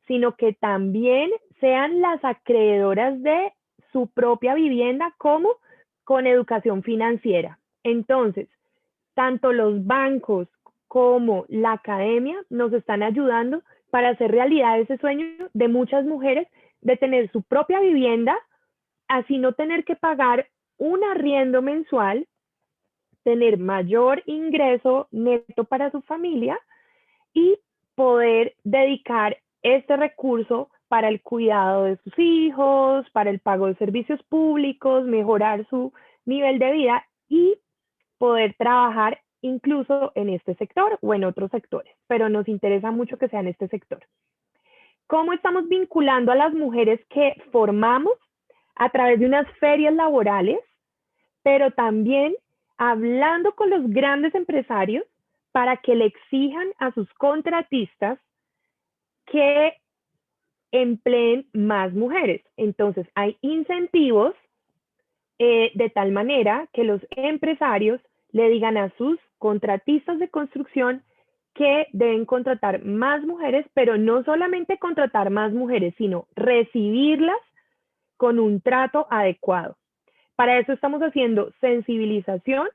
sino que también sean las acreedoras de su propia vivienda como con educación financiera. Entonces, tanto los bancos como la academia nos están ayudando para hacer realidad ese sueño de muchas mujeres de tener su propia vivienda, así no tener que pagar un arriendo mensual, tener mayor ingreso neto para su familia y poder dedicar este recurso para el cuidado de sus hijos, para el pago de servicios públicos, mejorar su nivel de vida y poder trabajar incluso en este sector o en otros sectores, pero nos interesa mucho que sea en este sector. ¿Cómo estamos vinculando a las mujeres que formamos? A través de unas ferias laborales, pero también hablando con los grandes empresarios para que le exijan a sus contratistas que empleen más mujeres. Entonces, hay incentivos de tal manera que los empresarios le digan a sus contratistas de construcción que deben contratar más mujeres, pero no solamente contratar más mujeres, sino recibirlas con un trato adecuado. Para eso estamos haciendo sensibilización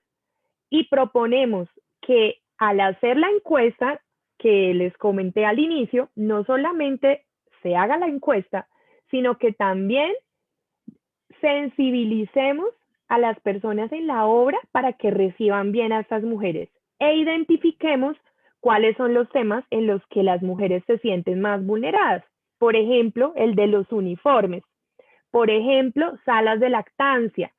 y proponemos que al hacer la encuesta que les comenté al inicio, no solamente se haga la encuesta, sino que también sensibilicemos a las personas en la obra para que reciban bien a estas mujeres e identifiquemos cuáles son los temas en los que las mujeres se sienten más vulneradas. Por ejemplo, el de los uniformes. Por ejemplo, salas de lactancia.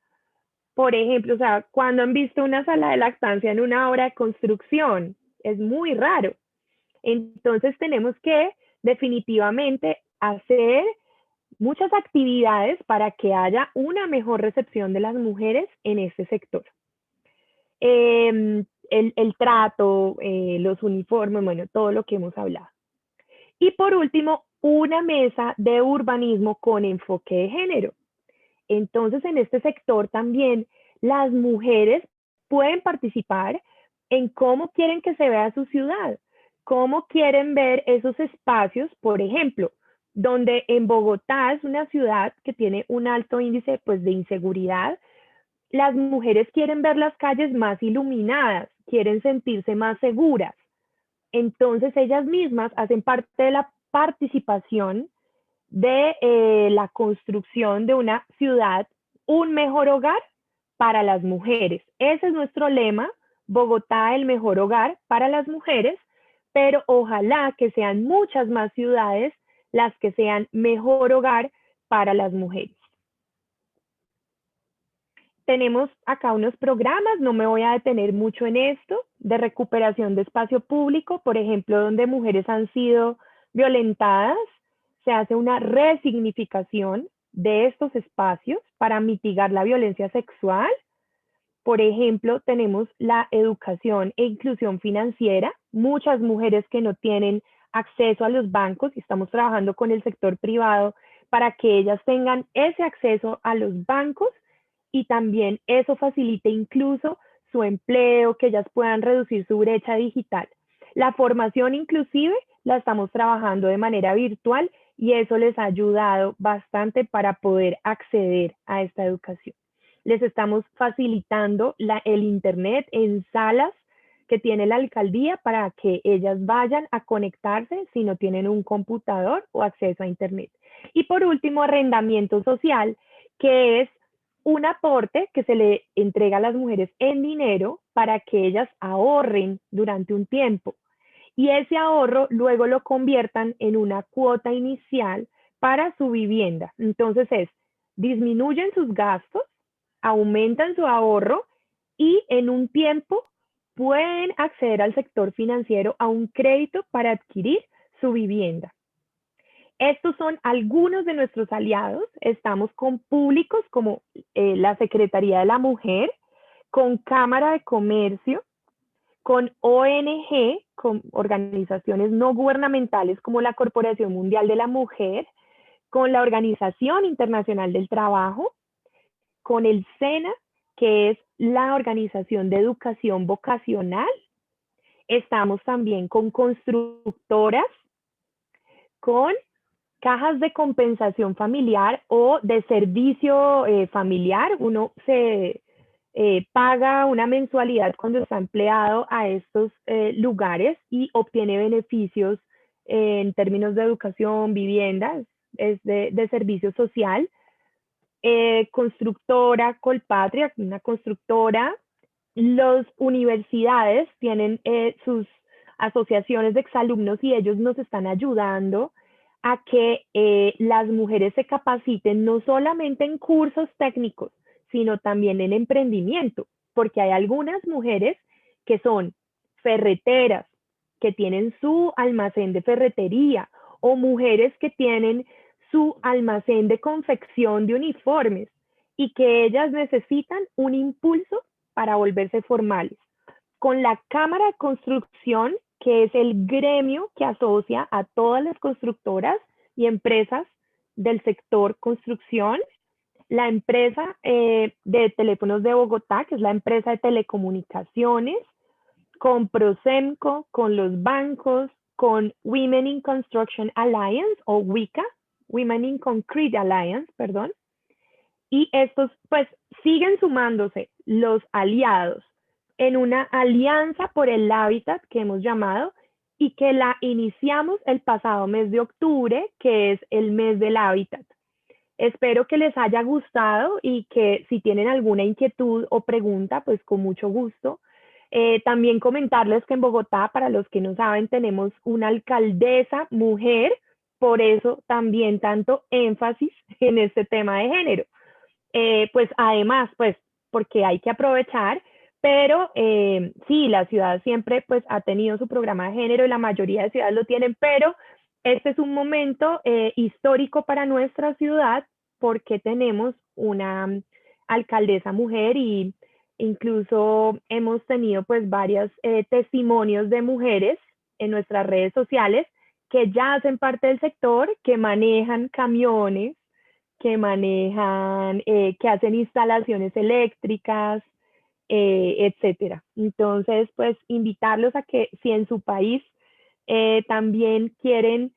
Por ejemplo, o sea, cuando han visto una sala de lactancia en una obra de construcción, es muy raro. Entonces tenemos que definitivamente hacer muchas actividades para que haya una mejor recepción de las mujeres en este sector. El trato, los uniformes, bueno, todo lo que hemos hablado. Y por último, una mesa de urbanismo con enfoque de género. Entonces, en este sector también las mujeres pueden participar en cómo quieren que se vea su ciudad, cómo quieren ver esos espacios, por ejemplo, donde en Bogotá es una ciudad que tiene un alto índice pues, de inseguridad, las mujeres quieren ver las calles más iluminadas, quieren sentirse más seguras. Entonces ellas mismas hacen parte de la participación de la construcción de una ciudad, un mejor hogar para las mujeres. Ese es nuestro lema, Bogotá, el mejor hogar para las mujeres, pero ojalá que sean muchas más ciudades las que sean mejor hogar para las mujeres. Tenemos acá unos programas, no me voy a detener mucho en esto, de recuperación de espacio público, por ejemplo, donde mujeres han sido violentadas, se hace una resignificación de estos espacios para mitigar la violencia sexual. Por ejemplo, tenemos la educación e inclusión financiera, muchas mujeres que no tienen acceso a los bancos y estamos trabajando con el sector privado para que ellas tengan ese acceso a los bancos y también eso facilite incluso su empleo, que ellas puedan reducir su brecha digital. La formación inclusive la estamos trabajando de manera virtual y eso les ha ayudado bastante para poder acceder a esta educación. Les estamos facilitando el internet en salas que tiene la alcaldía para que ellas vayan a conectarse si no tienen un computador o acceso a internet. Y por último, arrendamiento social, que es un aporte que se le entrega a las mujeres en dinero para que ellas ahorren durante un tiempo. Y ese ahorro luego lo conviertan en una cuota inicial para su vivienda. Entonces disminuyen sus gastos, aumentan su ahorro y en un tiempo pueden acceder al sector financiero a un crédito para adquirir su vivienda. Estos son algunos de nuestros aliados. Estamos con públicos como la Secretaría de la Mujer, con Cámara de Comercio, con ONG, con organizaciones no gubernamentales como la Corporación Mundial de la Mujer, con la Organización Internacional del Trabajo, con el SENA, que es la Organización de Educación Vocacional. Estamos también con constructoras, con cajas de compensación familiar o de servicio familiar. Uno se paga una mensualidad cuando está empleado a estos lugares y obtiene beneficios en términos de educación, vivienda, es de servicio social. Constructora Colpatria, una constructora. Las universidades tienen sus asociaciones de exalumnos y ellos nos están ayudando a que las mujeres se capaciten no solamente en cursos técnicos, sino también en emprendimiento, porque hay algunas mujeres que son ferreteras, que tienen su almacén de ferretería, o mujeres que tienen su almacén de confección de uniformes y que ellas necesitan un impulso para volverse formales. Con la Cámara de Construcción, que es el gremio que asocia a todas las constructoras y empresas del sector construcción, la empresa de teléfonos de Bogotá, que es la empresa de telecomunicaciones, con Prosemco, con los bancos, con Women in Construction Alliance o WICA, Women in Concrete Alliance, perdón. Y estos pues siguen sumándose los aliados en una alianza por el hábitat que hemos llamado y que la iniciamos el pasado mes de octubre, que es el mes del hábitat. Espero que les haya gustado y que si tienen alguna inquietud o pregunta, pues con mucho gusto. También comentarles que en Bogotá, para los que no saben, tenemos una alcaldesa mujer, por eso también tanto énfasis en este tema de género. Pues además, pues porque hay que aprovechar, pero sí, la ciudad siempre pues ha tenido su programa de género y la mayoría de ciudades lo tienen, pero Este es un momento histórico para nuestra ciudad porque tenemos una alcaldesa mujer y incluso hemos tenido pues varios testimonios de mujeres en nuestras redes sociales que ya hacen parte del sector, que manejan camiones, que manejan, que hacen instalaciones eléctricas, etcétera. Entonces, pues invitarlos a que si en su país también quieren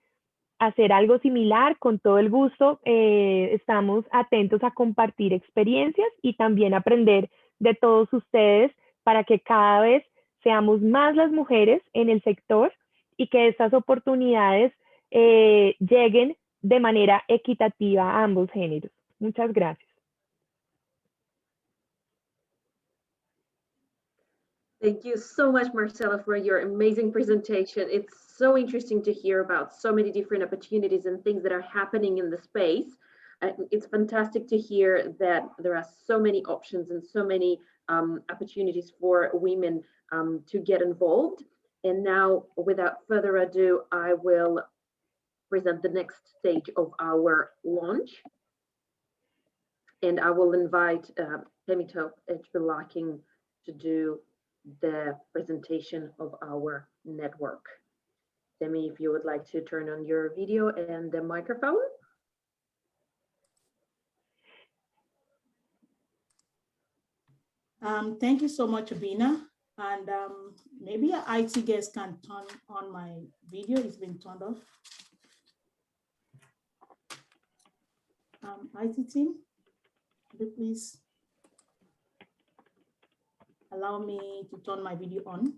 hacer algo similar, con todo el gusto, estamos atentos a compartir experiencias y también aprender de todos ustedes para que cada vez seamos más las mujeres en el sector y que estas oportunidades lleguen de manera equitativa a ambos géneros. Muchas gracias. Thank you so much, Marcela, for your amazing presentation. It's so interesting to hear about so many different opportunities and things that are happening in the space. It's fantastic to hear that there are so many options and so many opportunities for women to get involved. And now, without further ado, I will present the next stage of our launch. And I will invite Temito Echbelaking to do the presentation of our network. Demi, if you would like to turn on your video and the microphone. Thank you so much, Abina. And maybe our IT guest can turn on my video. It's been turned off. IT team, could you please allow me to turn my video on?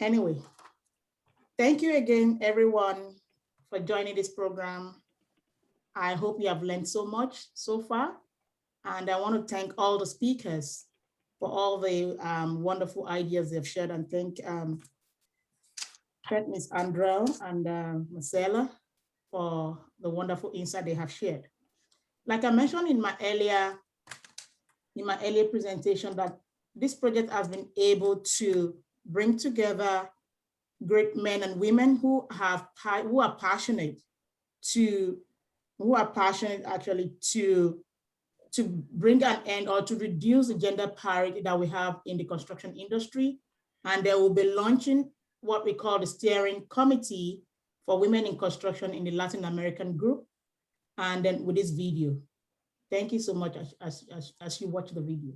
Anyway, thank you again, everyone, for joining this program. I hope you have learned so much so far. And I want to thank all the speakers for all the wonderful ideas they've shared, and thank Ms. Andrell and Marcela for the wonderful insight they have shared. Like I mentioned in my earlier presentation, that this project has been able to bring together great men and women who are passionate actually to bring an end or to reduce the gender parity that we have in the construction industry. And they will be launching what we call the steering committee for women in construction in the Latin American group. And then with this video. Thank you so much as you watch the video.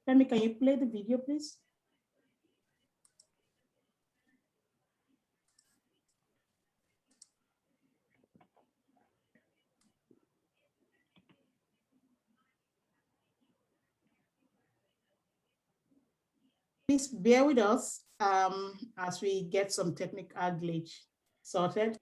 Femi, can you play the video, please? Please bear with us as we get some technical glitch sorted.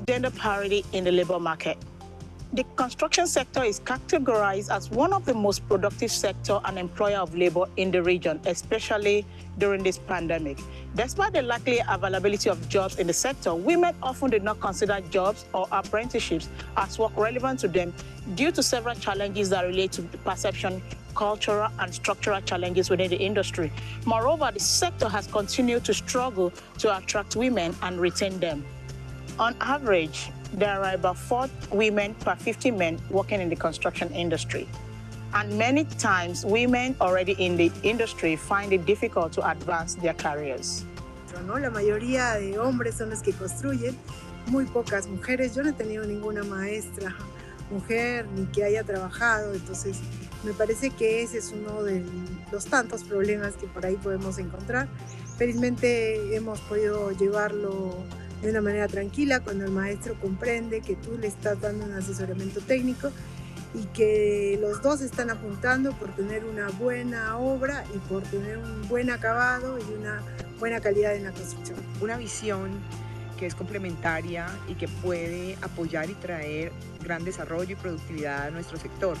Gender parity in the labor market. The construction sector is categorized as one of the most productive sector and employer of labor in the region, especially during this pandemic. Despite the likely availability of jobs in the sector, women often did not consider jobs or apprenticeships as work relevant to them due to several challenges that relate to perception, cultural and structural challenges within the industry. Moreover, the sector has continued to struggle to attract women and retain them. On average, there are about 4 women per 50 men working in the construction industry. And many times, women already in the industry find it difficult to advance their careers. La mayoría de hombres son los que construyen, muy pocas mujeres. Yo no he tenido ninguna maestra mujer ni que haya trabajado, entonces me parece que ese es uno de los tantos problemas que por ahí podemos encontrar. Felizmente hemos podido llevarlo de una manera tranquila cuando el maestro comprende que tú le estás dando un asesoramiento técnico y que los dos están apuntando por tener una buena obra y por tener un buen acabado y una buena calidad en la construcción. Una visión que es complementaria y que puede apoyar y traer gran desarrollo y productividad a nuestro sector,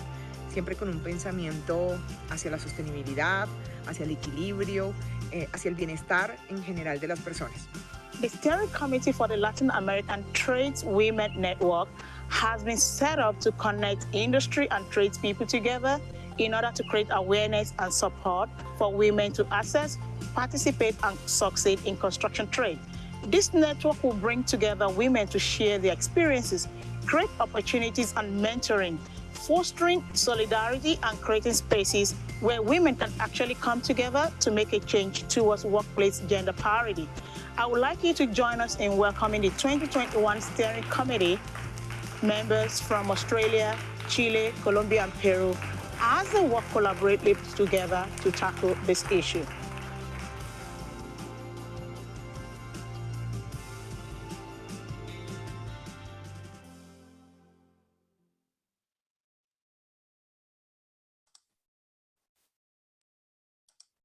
siempre con un pensamiento hacia la sostenibilidad, hacia el equilibrio, hacia el bienestar en general de las personas. The Steering Committee for the Latin American Trades Women Network has been set up to connect industry and tradespeople together in order to create awareness and support for women to access, participate, and succeed in construction trade. This network will bring together women to share their experiences, create opportunities and mentoring, fostering solidarity and creating spaces where women can actually come together to make a change towards workplace gender parity. I would like you to join us in welcoming the 2021 Steering Committee members from Australia, Chile, Colombia, and Peru as they work collaboratively together to tackle this issue.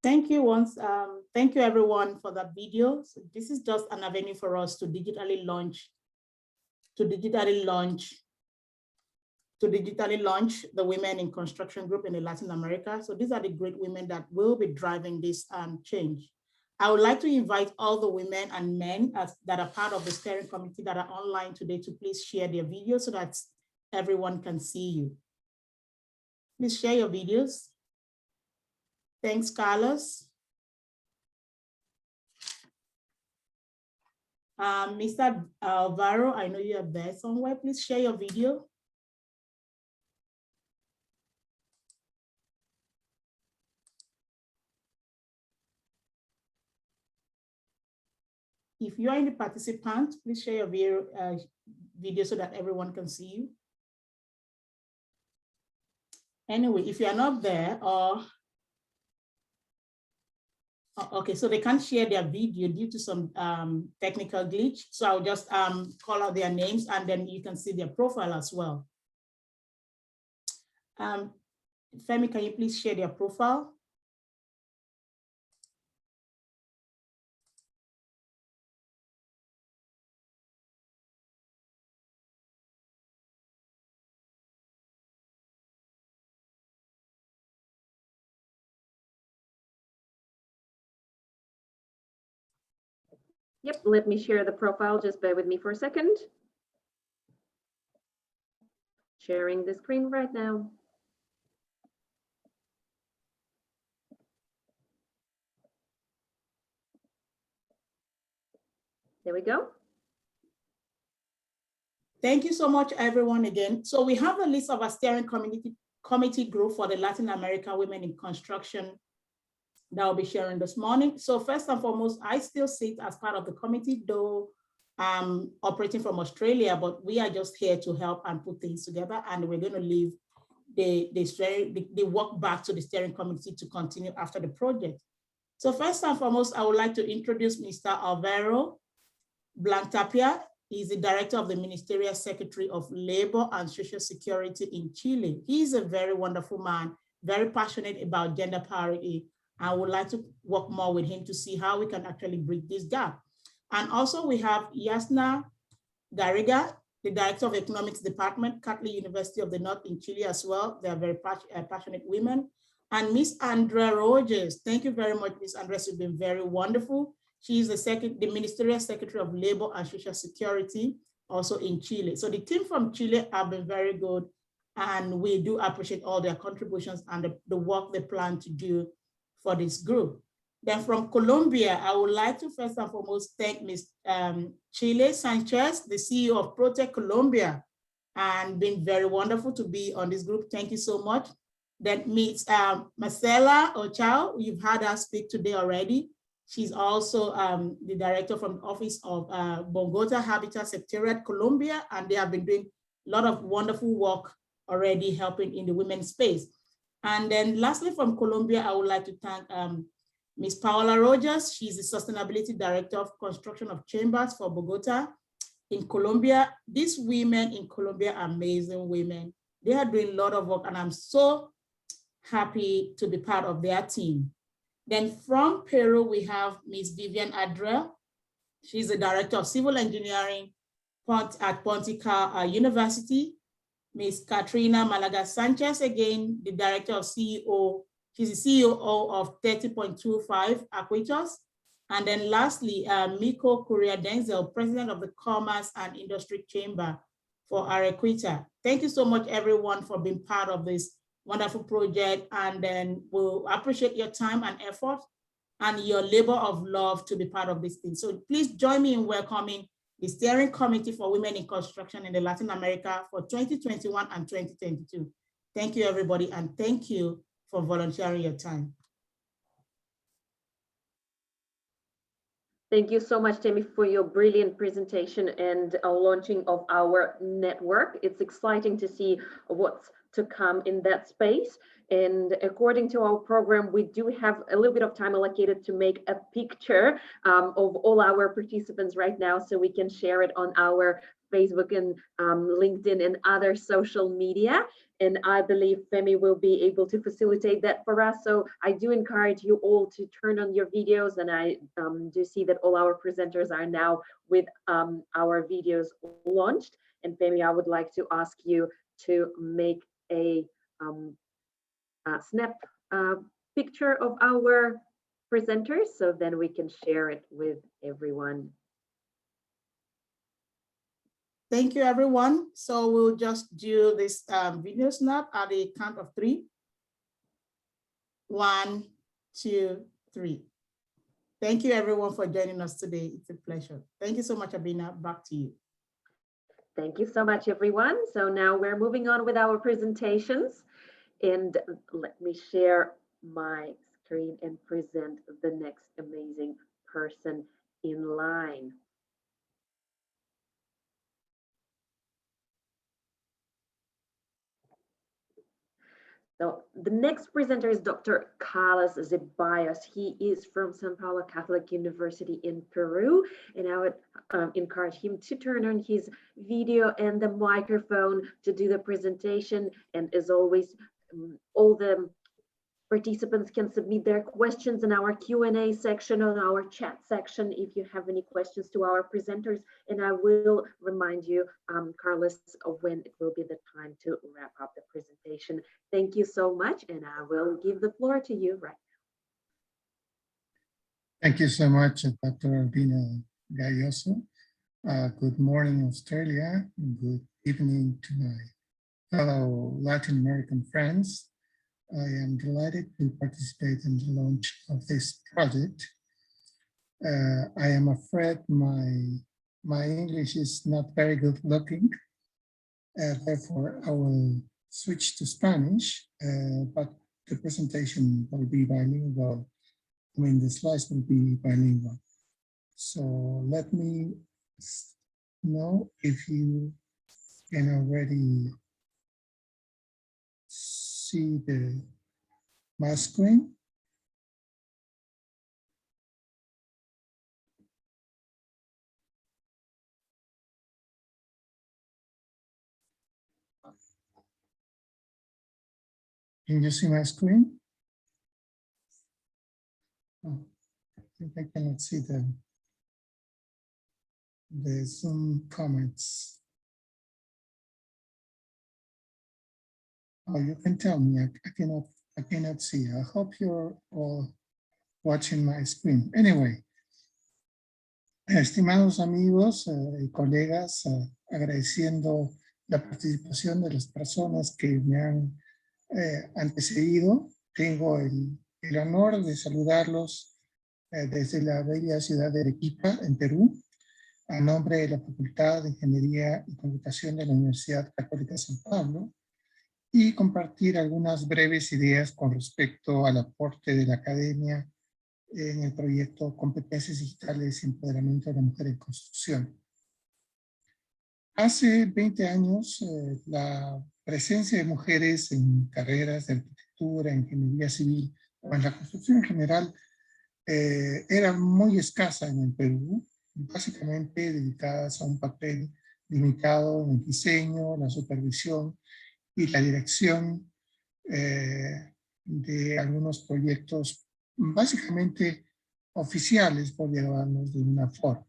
Thank you thank you everyone for that video. So this is just an avenue for us to digitally launch the Women in Construction group in Latin America. So these are the great women that will be driving this change. I would like to invite all the women and men that are part of the steering committee that are online today to please share their videos so that everyone can see you. Please share your videos. Thanks, Carlos. Mr. Alvaro, I know you are there somewhere. Please share your video. If you are in the participant, please share your video so that everyone can see you. Anyway, if you are not there, or okay, so they can't share their video due to some technical glitch. So I'll just call out their names and then you can see their profile as well. Femi, can you please share their profile? Yep, let me share the profile. Just bear with me for a second. Sharing the screen right now. There we go. Thank you so much, everyone, again. So we have a list of our steering committee group for the Latin America Women in Construction that I'll be sharing this morning. So first and foremost, I still sit as part of the committee, though I'm operating from Australia, but we are just here to help and put things together, and we're going to leave the work back to the steering committee to continue after the project. So first and foremost, I would like to introduce Mr. Alvaro Blanctapia. He's the director of the Ministerial Secretary of Labor and Social Security in Chile. He's a very wonderful man, very passionate about gender parity. I would like to work more with him to see how we can actually bridge this gap. And also we have Yasna Garriga, the Director of Economics Department, Catholic University of the North in Chile as well. They are very passionate women. And Miss Andrea Rogers. Thank you very much, Miss Andrea. You've been very wonderful. She is the Ministerial Secretary of Labor and Social Security, also in Chile. So the team from Chile have been very good, and we do appreciate all their contributions and the work they plan to do for this group. Then from Colombia, I would like to first and foremost thank Ms. Chile Sanchez, the CEO of Protect Colombia, and been very wonderful to be on this group. Thank you so much. Then Ms. Marcela Ochao, you've had her speak today already. She's also the director from the Office of Bogota Habitat Secretariat, Colombia, and they have been doing a lot of wonderful work already helping in the women's space. And then lastly from Colombia, I would like to thank Ms. Paola Rogers. She's the Sustainability Director of Construction of Chambers for Bogota in Colombia. These women in Colombia are amazing women. They are doing a lot of work, and I'm so happy to be part of their team. Then from Peru, we have Ms. Vivian Adrel. She's the Director of Civil Engineering at Pontica University. Ms. Katrina Malaga Sanchez, again, the Director of CEO. She's the CEO of 30.25 Aquitos. And then lastly, Miko Korea Denzel, President of the Commerce and Industry Chamber for Arequita. Thank you so much, everyone, for being part of this wonderful project. And then we'll appreciate your time and effort and your labor of love to be part of this thing. So please join me in welcoming the Steering Committee for Women in Construction in Latin America for 2021 and 2022. Thank you, everybody, and thank you for volunteering your time. Thank you so much, Tammy, for your brilliant presentation and launching of our network. It's exciting to see what's to come in that space. And according to our program, we do have a little bit of time allocated to make a picture of all our participants right now, so we can share it on our Facebook and LinkedIn and other social media. And I believe Femi will be able to facilitate that for us. So I do encourage you all to turn on your videos, and I do see that all our presenters are now with our videos launched. And Femi, I would like to ask you to make a snap picture of our presenters, so then we can share it with everyone. Thank you, everyone. So we'll just do this video snap at the count of 3. 1, 2, 3. Thank you, everyone, for joining us today. It's a pleasure. Thank you so much, Abina. Back to you. Thank you so much, everyone. So now we're moving on with our presentations. And let me share my screen and present the next amazing person in line. So the next presenter is Dr. Carlos Zeballos. He is from San Paulo Catholic University in Peru, and I would encourage him to turn on his video and the microphone to do the presentation. And as always, all the participants can submit their questions in our Q&A section or our chat section if you have any questions to our presenters. And I will remind you, Carlos, of when it will be the time to wrap up the presentation. Thank you so much, and I will give the floor to you right now. Thank you so much, Dr. Albina Gayoso. Good morning, Australia, and good evening to my fellow Latin American friends. I am delighted to participate in the launch of this project. I am afraid my English is not very good looking. Therefore, I will switch to Spanish, but the presentation will be bilingual. I mean, the slides will be bilingual. So let me know if you can already see my screen. Can you see my screen? Oh, I think I cannot see the Zoom comments. Oh, you can tell me. I cannot see. I hope you're all watching my screen. Anyway, estimados amigos y colegas, agradeciendo la participación de las personas que me han antecedido. Tengo el honor de saludarlos desde la bella ciudad de Arequipa, en Perú, a nombre de la Facultad de Ingeniería y Computación de la Universidad Católica de San Pablo, y compartir algunas breves ideas con respecto al aporte de la academia en el proyecto Competencias Digitales y Empoderamiento de la Mujer en Construcción. Hace 20 años, la presencia de mujeres en carreras de arquitectura, ingeniería civil o en la construcción en general era muy escasa en el Perú, básicamente dedicadas a un papel limitado en el diseño, la supervisión y la dirección de algunos proyectos básicamente oficiales, por llamarlos de una forma.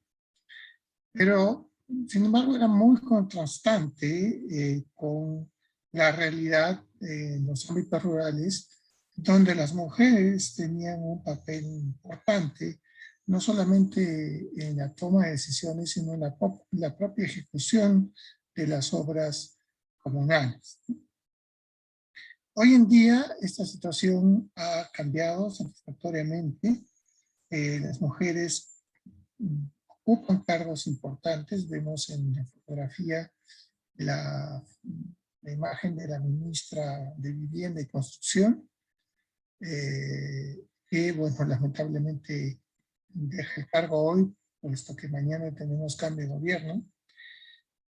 Pero, sin embargo, era muy contrastante con la realidad en los ámbitos rurales, donde las mujeres tenían un papel importante, no solamente en la toma de decisiones, sino en la propia ejecución de las obras comunales. Hoy en día esta situación ha cambiado satisfactoriamente. Las mujeres ocupan cargos importantes. Vemos en la fotografía la imagen de la ministra de Vivienda y Construcción, que, bueno, lamentablemente deja el cargo hoy, puesto que mañana tenemos cambio de gobierno,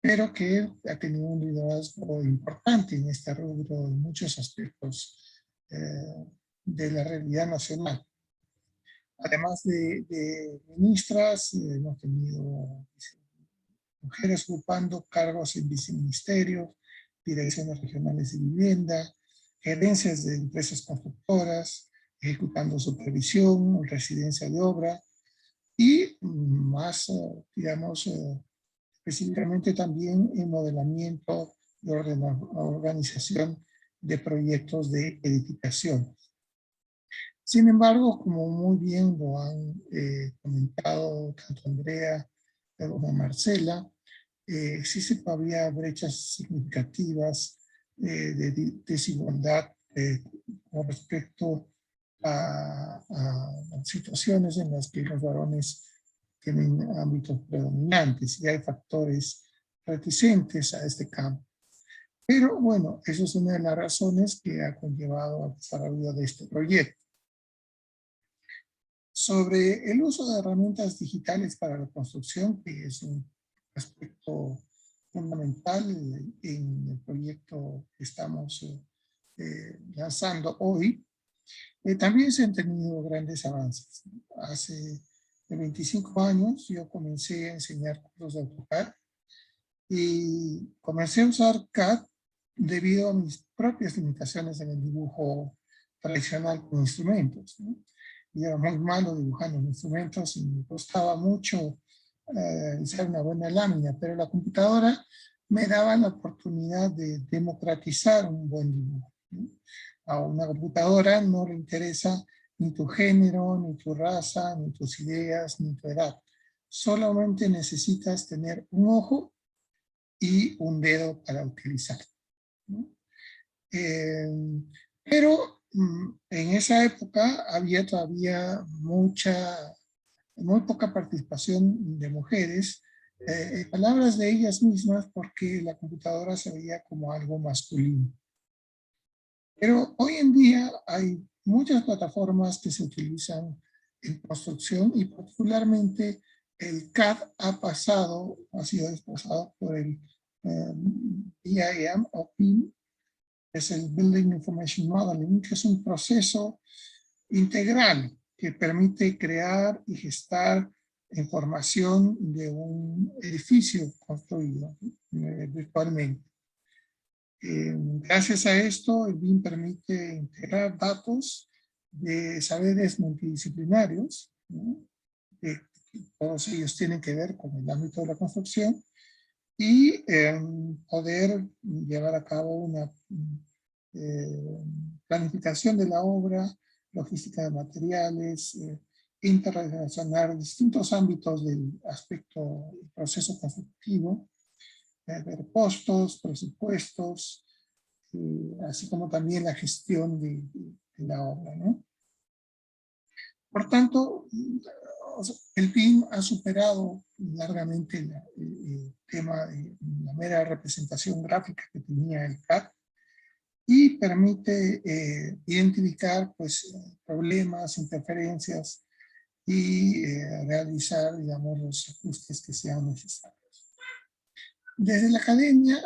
pero que ha tenido un liderazgo importante en este rubro en muchos aspectos de la realidad nacional. Además de ministras, hemos tenido mujeres ocupando cargos en viceministerios, direcciones regionales de vivienda, gerencias de empresas constructoras, ejecutando supervisión, residencia de obra y más, digamos, específicamente también en modelamiento y organización de proyectos de edificación. Sin embargo, como muy bien lo han comentado tanto Andrea como Marcela, existen todavía brechas significativas de desigualdad con respecto a situaciones en las que los varones tienen ámbitos predominantes y hay factores reticentes a este campo. Pero bueno, eso es una de las razones que ha conllevado al desarrollo de este proyecto. Sobre el uso de herramientas digitales para la construcción, que es un aspecto fundamental en el proyecto que estamos lanzando hoy, también se han tenido grandes avances. Hace 25 años yo comencé a enseñar cursos de AutoCAD y comencé a usar CAD debido a mis propias limitaciones en el dibujo tradicional con instrumentos, ¿no? Y era muy malo dibujando instrumentos y me costaba mucho hacer una buena lámina, pero la computadora me daba la oportunidad de democratizar un buen dibujo, ¿no? A una computadora no le interesa ni tu género, ni tu raza, ni tus ideas, ni tu edad. Solamente necesitas tener un ojo y un dedo para utilizar, ¿no? Pero en esa época había todavía muy poca participación de mujeres, palabras de ellas mismas, porque la computadora se veía como algo masculino. Pero hoy en día hay muchas plataformas que se utilizan en construcción y particularmente el CAD ha sido desplazado por el BIM o BIM, es el Building Information Modeling, que es un proceso integral que permite crear y gestar información de un edificio construido virtualmente. Gracias a esto, el BIM permite integrar datos de saberes multidisciplinarios, ¿no? Todos ellos tienen que ver con el ámbito de la construcción, y poder llevar a cabo una planificación de la obra, logística de materiales, interrelacionar distintos ámbitos del aspecto del proceso constructivo, ver costos, presupuestos, así como también la gestión de la obra, ¿no? Por tanto, el BIM ha superado largamente el tema de la mera representación gráfica que tenía el CAD y permite identificar pues, problemas, interferencias y realizar, digamos, los ajustes que sean necesarios. Desde la academia,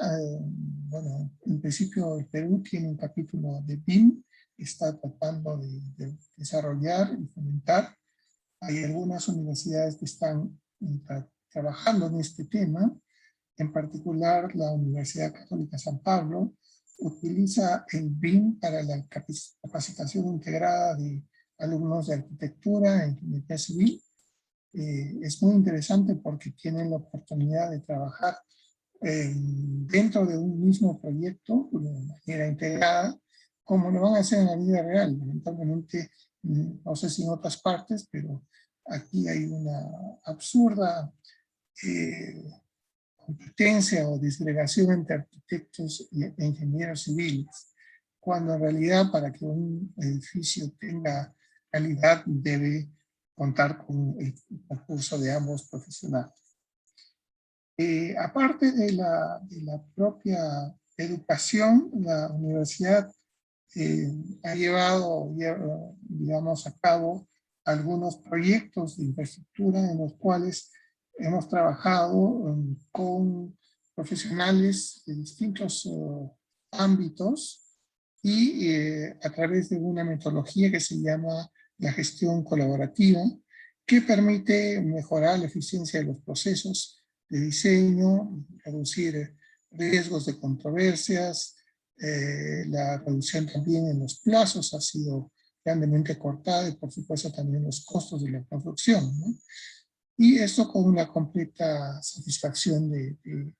bueno, en principio el Perú tiene un capítulo de BIM que está tratando de desarrollar y fomentar. Hay algunas universidades que están trabajando en este tema, en particular la Universidad Católica San Pablo utiliza el BIM para la capacitación integrada de alumnos de arquitectura, ingeniería civil es muy interesante porque tienen la oportunidad de trabajar dentro de un mismo proyecto de manera integrada, como lo van a hacer en la vida real. Lamentablemente, no sé si en otras partes, pero aquí hay una absurda competencia o disgregación entre arquitectos e ingenieros civiles, cuando en realidad para que un edificio tenga calidad debe contar con el concurso de ambos profesionales. Aparte de la propia educación, la universidad ha llevado, digamos, a cabo algunos proyectos de infraestructura en los cuales hemos trabajado con profesionales de distintos ámbitos y a través de una metodología que se llama la gestión colaborativa, que permite mejorar la eficiencia de los procesos de diseño, reducir riesgos de controversias, la reducción también en los plazos ha sido grandemente cortada y por supuesto también los costos de la construcción, ¿no? Y esto con una completa satisfacción de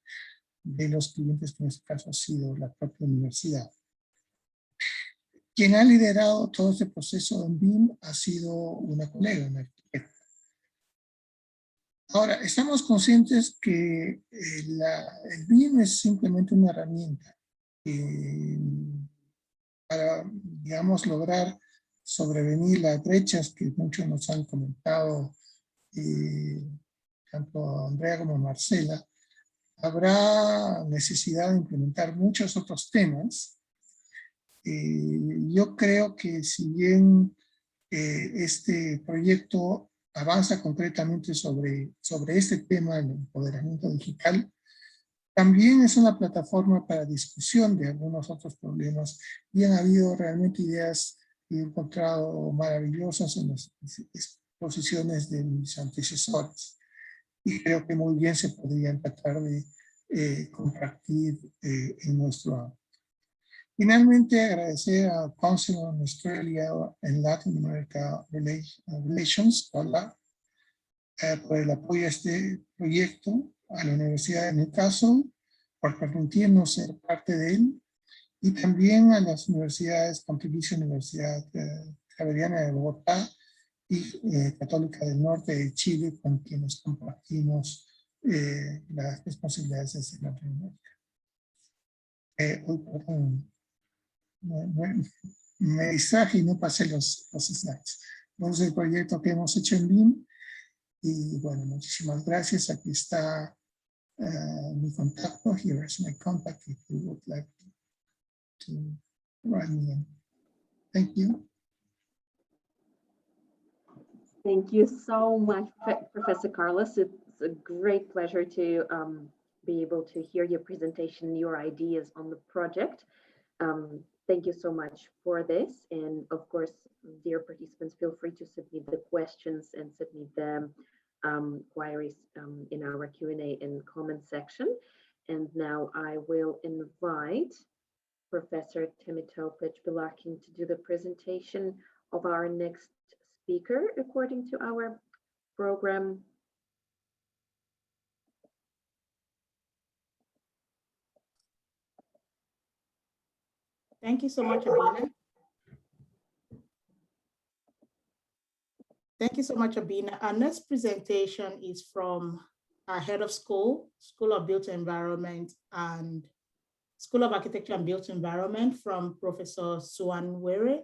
los clientes, que en este caso ha sido la propia universidad. Quien ha liderado todo este proceso en BIM ha sido una colega, una arquitecta. Ahora, estamos conscientes que el BIM es simplemente una herramienta para, digamos, lograr sobrevenir las brechas que muchos nos han comentado, tanto Andrea como Marcela. Habrá necesidad de implementar muchos otros temas. Yo creo que si bien este proyecto avanza concretamente sobre este tema, el empoderamiento digital, también es una plataforma para discusión de algunos otros problemas y han habido realmente ideas que he encontrado maravillosas en las exposiciones de mis antecesores. Y creo que muy bien se podrían tratar de compartir en nuestro ámbito. Finalmente, agradecer a Council on Australia and Latin America Relations, hola, por el apoyo a este proyecto, a la Universidad de Newcastle, por permitirnos ser parte de él, y también a las universidades Pontificia Universidad Javeriana de Bogotá y Católica del Norte de Chile, con quienes compartimos las responsabilidades desde Latinoamérica. Me distraje y no pasé los slides. Entonces, el proyecto que hemos hecho en BIM, y bueno, muchísimas gracias. Aquí está mi contacto. Here is my contact if you would like to write me in. Thank you. Thank you so much, Professor Carlos. It's a great pleasure to be able to hear your presentation, your ideas on the project. Thank you so much for this. And of course, dear participants, feel free to submit the questions and submit the queries in our Q&A and comment section. And now I will invite Professor Temitope Bilakin to do the presentation of our next speaker according to our program. Thank you so much, Abina. Thank you so much, Abina. Our next presentation is from our head of school, School of Built Environment and School of Architecture and Built Environment, from Professor Suan Were.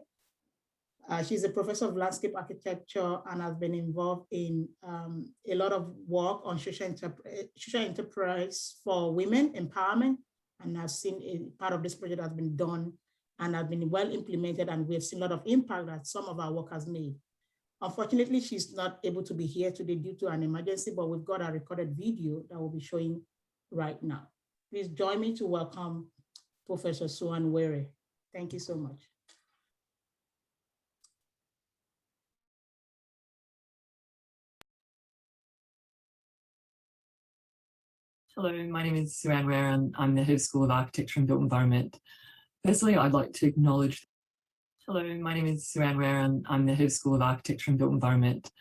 She's a professor of landscape architecture and has been involved in a lot of work on social enterprise for women empowerment, and I've seen a part of this project has been done and have been well implemented, and we have seen a lot of impact that some of our work has made. Unfortunately, she's not able to be here today due to an emergency, but we've got a recorded video that we'll be showing right now. Please join me to welcome Professor Suan Were. Thank you so much. Hello, my name is Suan Were and I'm the head of School of Architecture and Built Environment. Firstly, I'd like to acknowledge. Hello, my name is Suan Were and I'm the head of School of Architecture and Built Environment.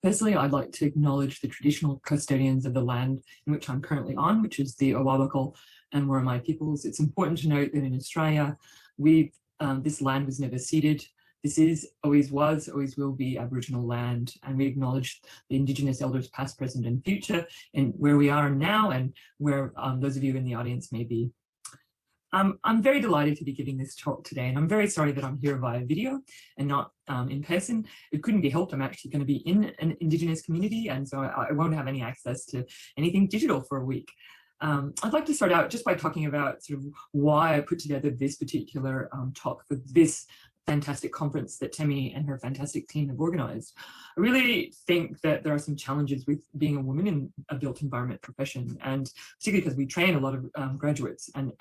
Firstly, I'd like to acknowledge the traditional custodians of the land in which I'm currently on, which is the Awabakal and Worimi peoples. It's important to note that in Australia, this land was never ceded. This is, always was, always will be Aboriginal land, and we acknowledge the Indigenous elders past, present and future, and where we are now and where those of you in the audience may be. I'm very delighted to be giving this talk today, and I'm very sorry that I'm here via video and not in person. It couldn't be helped. I'm actually going to be in an Indigenous community, and so I won't have any access to anything digital for a week. I'd like to start out just by talking about sort of why I put together this particular talk for this fantastic conference that Temi and her fantastic team have organized. I really think that there are some challenges with being a woman in a built environment profession, and particularly because we train a lot of graduates and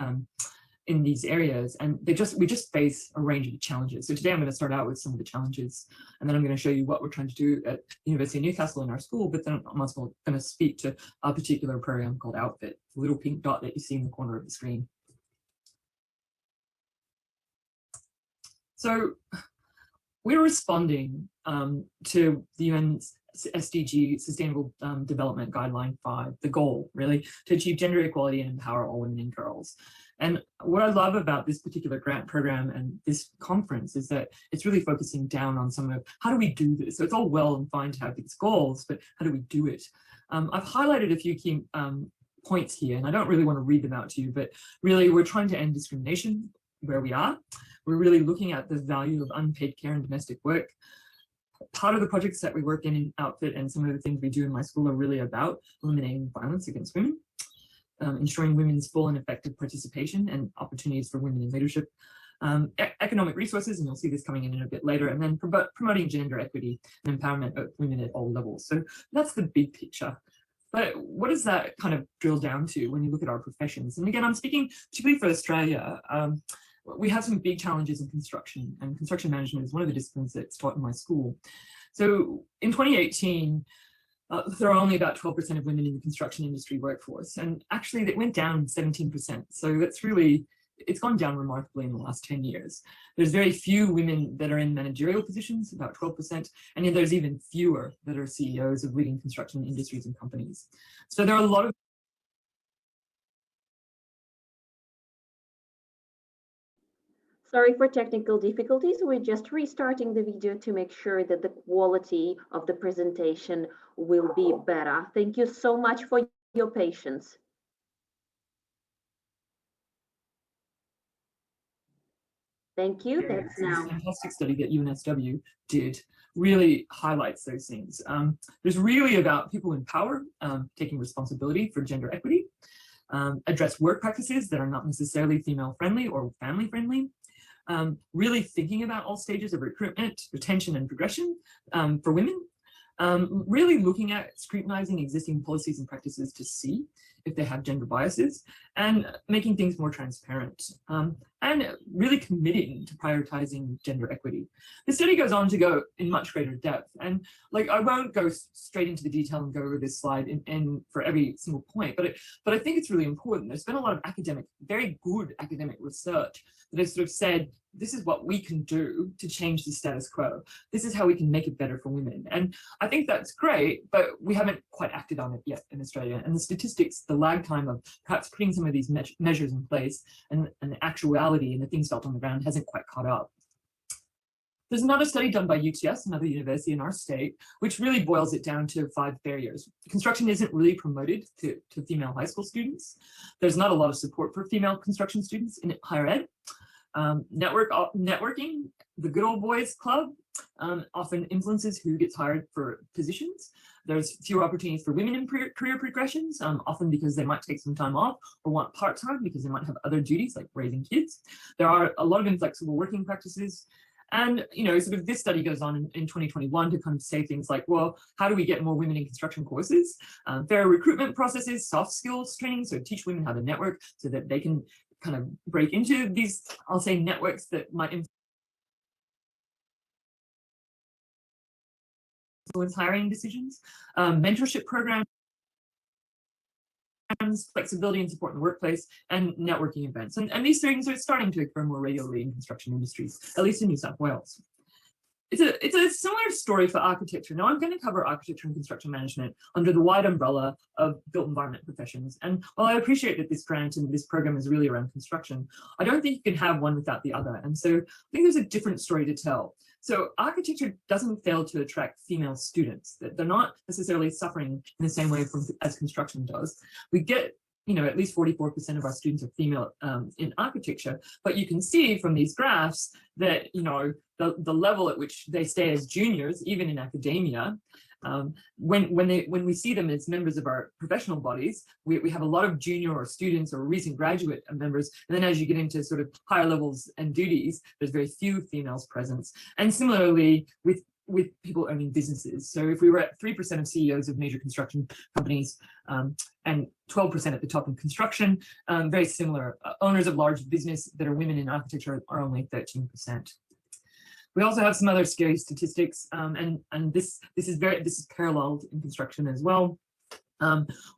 in these areas, and we just face a range of challenges. So today I'm going to start out with some of the challenges, and then I'm going to show you what we're trying to do at the University of Newcastle in our school, but then I'm also going to speak to a particular program called Outfit, the little pink dot that you see in the corner of the screen. So we're responding to the UN's SDG, Sustainable Development Guideline 5, the goal really to achieve gender equality and empower all women and girls. And what I love about this particular grant program and this conference is that it's really focusing down on some of how do we do this. So it's all well and fine to have these goals, but how do we do it? I've highlighted a few key points here, and I don't really want to read them out to you, but really we're trying to end discrimination where we are. We're really looking at the value of unpaid care and domestic work. Part of the projects that we work in Outfit and some of the things we do in my school are really about eliminating violence against women, ensuring women's full and effective participation and opportunities for women in leadership, economic resources, and you'll see this coming in a bit later, and then promoting gender equity and empowerment of women at all levels. So that's the big picture. But what does that kind of drill down to when you look at our professions? And again, I'm speaking particularly for Australia. We have some big challenges in construction, and construction management is one of the disciplines that's taught in my school. So in 2018, there are only about 12% of women in the construction industry workforce, and actually that went down 17%. So that's really, it's gone down remarkably in the last 10 years. There's very few women that are in managerial positions, about 12%, and yet there's even fewer that are CEOs of leading construction industries and companies. So there are a lot of Sorry for technical difficulties. We're just restarting the video to make sure that the quality of the presentation will be better. Thank you so much for your patience. Thank you. That's now. This fantastic study that UNSW did really highlights those things. There's really about people in power taking responsibility for gender equity, address work practices that are not necessarily female friendly or family friendly, really thinking about all stages of recruitment, retention and progression for women, really looking at scrutinizing existing policies and practices to see if they have gender biases, and making things more transparent, and really committing to prioritizing gender equity. The study goes on to go in much greater depth, and like I won't go straight into the detail and go over this slide in for every single point, but I think it's really important. There's been a lot of academic, very good academic research that has sort of said, this is what we can do to change the status quo. This is how we can make it better for women. And I think that's great, but we haven't quite acted on it yet in Australia. And the statistics, the lag time of perhaps putting some of these measures in place and the actuality and the things felt on the ground hasn't quite caught up. There's another study done by UTS, another university in our state, which really boils it down to 5 barriers. Construction isn't really promoted to female high school students. There's not a lot of support for female construction students in higher ed. Networking, the good old boys club, often influences who gets hired for positions. There's fewer opportunities for women in career progressions, often because they might take some time off or want part-time because they might have other duties like raising kids. There are a lot of inflexible working practices. And, you know, sort of this study goes on in 2021 to kind of say things like, well, how do we get more women in construction courses? Fairer recruitment processes, soft skills training, so teach women how to network so that they can kind of break into these, I'll say, networks that might influence hiring decisions, mentorship programs, flexibility and support in the workplace, and networking events. And these things are starting to occur more regularly in construction industries, at least in New South Wales. it's a similar story for architecture. Now I'm going to cover architecture and construction management under the wide umbrella of built environment professions. And while I appreciate that this grant and this program is really around construction, I don't think you can have one without the other. And so I think there's a different story to tell. So architecture doesn't fail to attract female students. They're not necessarily suffering in the same way as construction does. We get, you know, at least 44% of our students are female in architecture, but you can see from these graphs that, you know, the level at which they stay as juniors, even in academia, when we see them as members of our professional bodies, we have a lot of junior or students or recent graduate members. And then as you get into sort of higher levels and duties, there's very few females present. And similarly with people owning businesses. So if we were at 3% of CEOs of major construction companies and 12% at the top in construction, very similar. Owners of large business that are women in architecture are only 13%. We also have some other scary statistics, and this is paralleled in construction as well.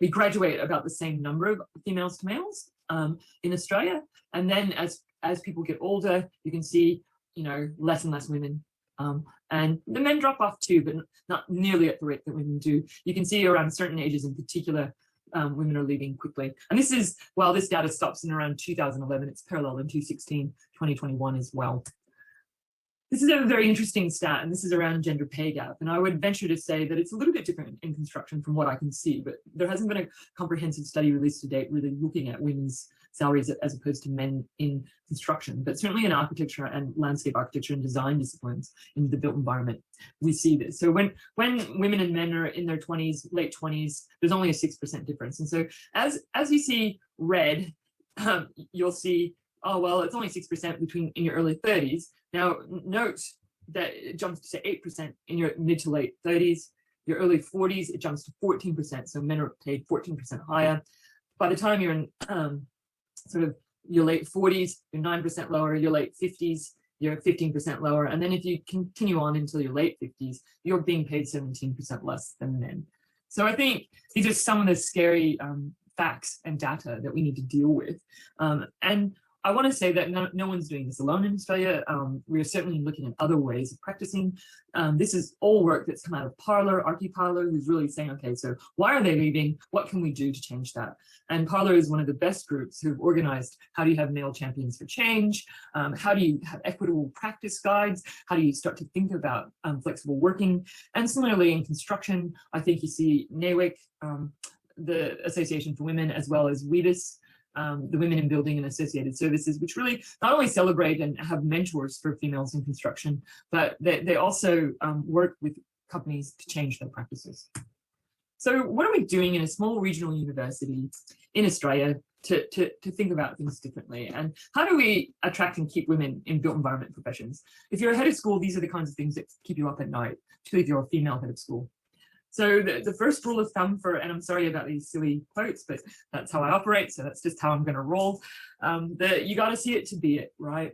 We graduate about the same number of females to males in Australia, and then as people get older, you can see, you know, less and less women. And the men drop off too, but not nearly at the rate that women do. You can see around certain ages in particular, women are leaving quickly. And this is, while this data stops in around 2011, it's parallel in 2021 as well. This is a very interesting stat, and this is around gender pay gap. And I would venture to say that it's a little bit different in construction from what I can see, but there hasn't been a comprehensive study released to date really looking at women's salaries as opposed to men in construction. But certainly in architecture and landscape architecture and design disciplines in the built environment, we see this. So when women and men are in their 20s, late 20s, there's only a 6% difference. And so as you see red, you'll see, oh, well, it's only 6% in your early 30s. Now, note that it jumps to 8% in your mid to late 30s. Your early 40s, it jumps to 14%. So men are paid 14% higher. By the time you're in sort of your late 40s, you're 9% lower. Your late 50s, you're 15% lower. And then if you continue on until your late 50s, you're being paid 17% less than men. So I think these are some of the scary facts and data that we need to deal with. And I want to say that no one's doing this alone in Australia. We're certainly looking at other ways of practicing. This is all work that's come out of Parlour, Archi-Parlour, who's really saying, okay, so why are they leaving? What can we do to change that? And Parlour is one of the best groups who've organized how do you have male champions for change? How do you have equitable practice guides? How do you start to think about flexible working? And similarly in construction, I think you see NAWIC, the Association for Women, as well as WEBIS, the Women in Building and Associated Services, which really not only celebrate and have mentors for females in construction, but they also work with companies to change their practices. So what are we doing in a small regional university in Australia to think about things differently? And how do we attract and keep women in built environment professions? If you're a head of school, these are the kinds of things that keep you up at night, particularly if you're a female head of school. So the first rule of thumb for, and I'm sorry about these silly quotes, but that's how I operate, so that's just how I'm going to roll, that you got to see it to be it, right?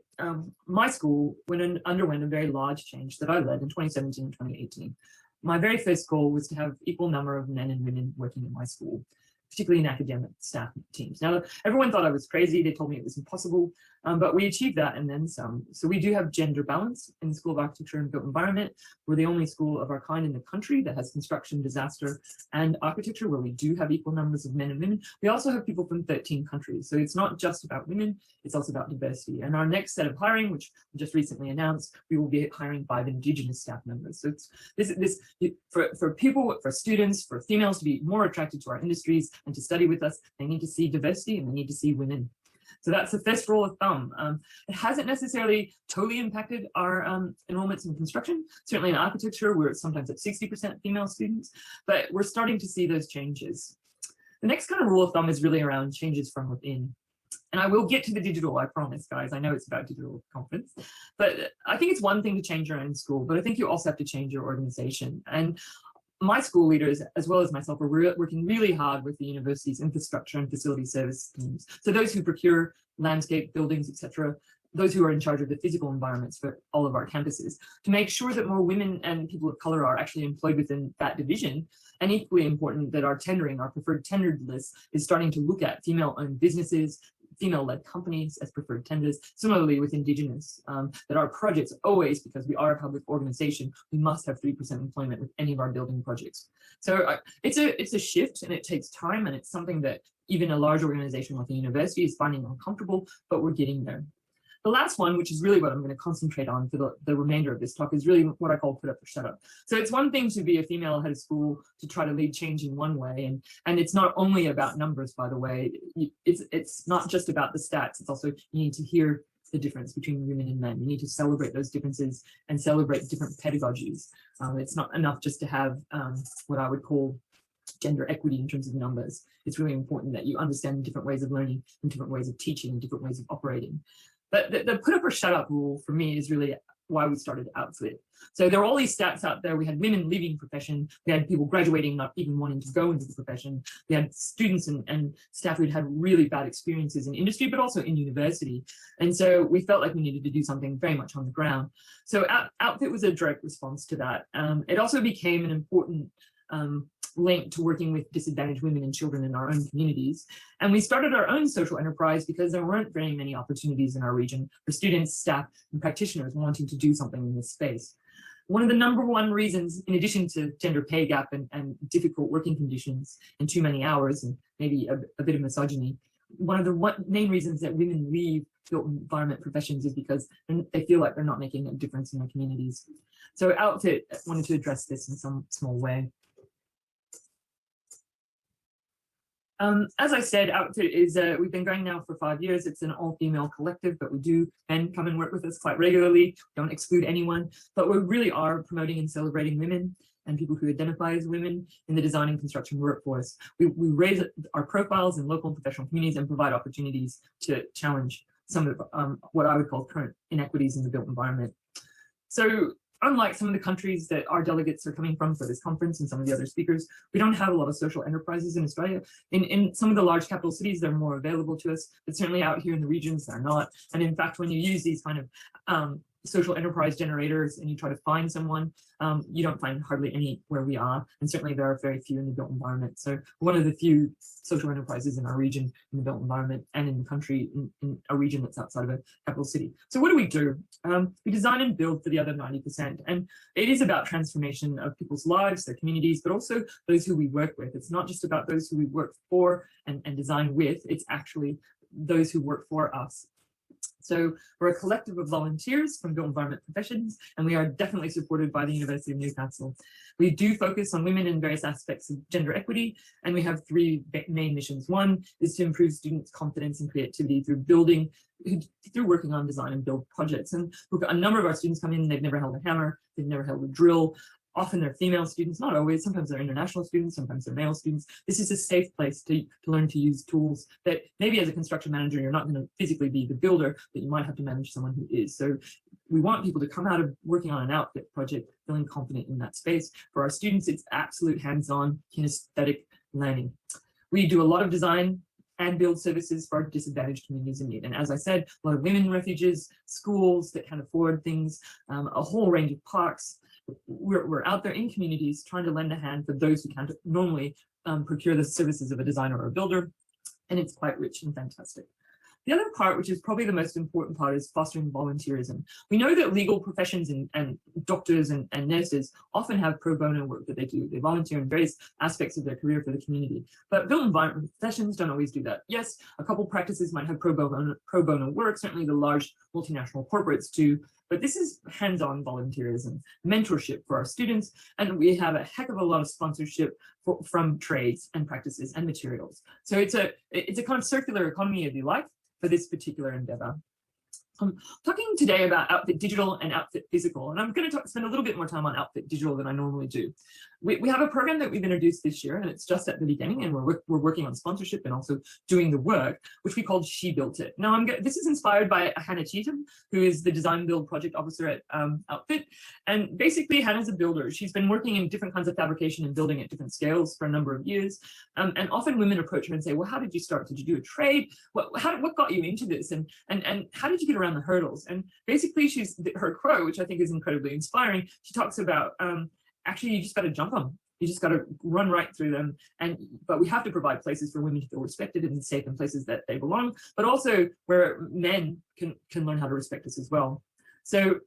My school underwent a very large change that I led in 2017 and 2018. My very first goal was to have equal number of men and women working in my school, particularly in academic staff teams. Now, everyone thought I was crazy. They told me it was impossible, but we achieved that and then some. So we do have gender balance in the School of Architecture and Built Environment. We're the only school of our kind in the country that has construction, disaster, and architecture, where we do have equal numbers of men and women. We also have people from 13 countries. So it's not just about women, it's also about diversity. And our next set of hiring, which we just recently announced, we will be hiring 5 Indigenous staff members. So it's for people, for students, for females to be more attracted to our industries and to study with us, they need to see diversity and they need to see women. So that's the first rule of thumb. It hasn't necessarily totally impacted our enrollments in construction. Certainly in architecture, we're sometimes at 60% female students, but we're starting to see those changes. The next kind of rule of thumb is really around changes from within. And I will get to the digital, I promise, guys. I know it's about digital conference, but I think it's one thing to change your own school, but I think you also have to change your organization. And my school leaders, as well as myself, are working really hard with the university's infrastructure and facility service teams. So those who procure landscape, buildings, etc., those who are in charge of the physical environments for all of our campuses, to make sure that more women and people of color are actually employed within that division. And equally important that our tendering, our preferred tendered list, is starting to look at female-owned businesses, female-led companies as preferred tenders. Similarly with Indigenous, that our projects always, because we are a public organization, we must have 3% employment with any of our building projects. So it's a shift, and it takes time, and it's something that even a large organization like a university is finding uncomfortable, but we're getting there. The last one, which is really what I'm going to concentrate on for the remainder of this talk, is really what I call put up or shut up. So it's one thing to be a female head of school to try to lead change in one way, and it's not only about numbers, by the way. It's not just about the stats. It's also, you need to hear the difference between women and men. You need to celebrate those differences and celebrate different pedagogies. It's not enough just to have what I would call gender equity in terms of numbers. It's really important that you understand different ways of learning and different ways of teaching and different ways of operating. But the put up or shut up rule for me is really why we started Outfit. So there are all these stats out there. We had women leaving profession. We had people graduating, not even wanting to go into the profession. We had students and staff who'd had really bad experiences in industry, but also in university. And so we felt like we needed to do something very much on the ground. So Outfit was a direct response to that. It also became an important link to working with disadvantaged women and children in our own communities. And we started our own social enterprise because there weren't very many opportunities in our region for students, staff, and practitioners wanting to do something in this space. One of the #1 reasons, in addition to gender pay gap and difficult working conditions and too many hours and maybe a bit of misogyny, one of the main reasons that women leave built environment professions is because they feel like they're not making a difference in their communities. So Outfit wanted to address this in some small way. As I said, Outfit is, we've been going now for 5 years. It's an all-female collective, but we do men come and work with us quite regularly. Don't exclude anyone, but we really are promoting and celebrating women and people who identify as women in the design and construction workforce. We raise our profiles in local and professional communities and provide opportunities to challenge some of what I would call current inequities in the built environment. So unlike some of the countries that our delegates are coming from for this conference and some of the other speakers, we don't have a lot of social enterprises in Australia. In some of the large capital cities, they're more available to us, but certainly out here in the regions, they're not. And in fact, when you use these kind of social enterprise generators and you try to find someone, you don't find hardly any where we are. And certainly there are very few in the built environment. So one of the few social enterprises in our region, in the built environment, and in the country, in a region that's outside of a capital city. So what do? We design and build for the other 90%. And it is about transformation of people's lives, their communities, but also those who we work with. It's not just about those who we work for and design with, it's actually those who work for us. So we're a collective of volunteers from built environment professions, and we are definitely supported by the University of Newcastle. We do focus on women in various aspects of gender equity, and we have 3 main missions. One is to improve students' confidence and creativity through working on design and build projects. And we've got a number of our students come in, they've never held a hammer, they've never held a drill. Often they're female students, not always, sometimes they're international students, sometimes they're male students. This is a safe place to learn to use tools that maybe as a construction manager, you're not going to physically be the builder, but you might have to manage someone who is. So we want people to come out of working on an Outfit project feeling confident in that space. For our students, it's absolute hands-on kinesthetic learning. We do a lot of design and build services for disadvantaged communities in need. And as I said, a lot of women refuges, schools that can afford things, a whole range of parks. We're out there in communities trying to lend a hand for those who can't normally procure the services of a designer or a builder, and it's quite rich and fantastic. The other part, which is probably the most important part, is fostering volunteerism. We know that legal professions and doctors and nurses often have pro bono work that they do. They volunteer in various aspects of their career for the community. But built environment professions don't always do that. Yes, a couple practices might have pro bono work, certainly the large multinational corporates do, but this is hands-on volunteerism, mentorship for our students, and we have a heck of a lot of sponsorship from trades and practices and materials. So it's a kind of circular economy, if you like, for this particular endeavor. I'm talking today about Outfit Digital and Outfit Physical, and I'm going to spend a little bit more time on Outfit Digital than I normally do. We have a program that we've introduced this year, and it's just at the beginning, and we're working on sponsorship and also doing the work, which we called She Built It. Now, this is inspired by Hannah Cheetham, who is the Design Build Project Officer at Outfit. And basically, Hannah's a builder. She's been working in different kinds of fabrication and building at different scales for a number of years. And often women approach her and say, well, how did you start? Did you do a trade? What got you into this? And how did you get around the hurdles? And basically, her quote, which I think is incredibly inspiring, she talks about, actually, you just got to jump them. You just got to run right through them. But we have to provide places for women to feel respected and safe, and places that they belong, but also where men can learn how to respect us as well. So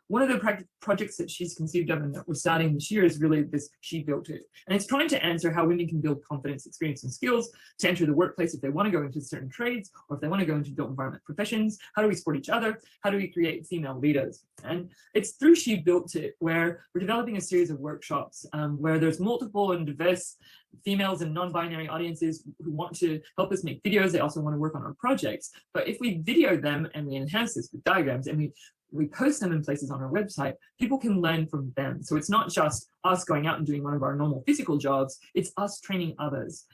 one of the projects that she's conceived of and that we're starting this year is really this She Built It. And it's trying to answer how women can build confidence, experience, and skills to enter the workplace if they want to go into certain trades, or if they want to go into built environment professions. How do we support each other? How do we create female leaders? And it's through She Built It where we're developing a series of workshops where there's multiple and diverse females and non-binary audiences who want to help us make videos. They also want to work on our projects. But if we video them and we enhance this with diagrams and we post them in places on our website, people can learn from them. So it's not just us going out and doing one of our normal physical jobs, it's us training others.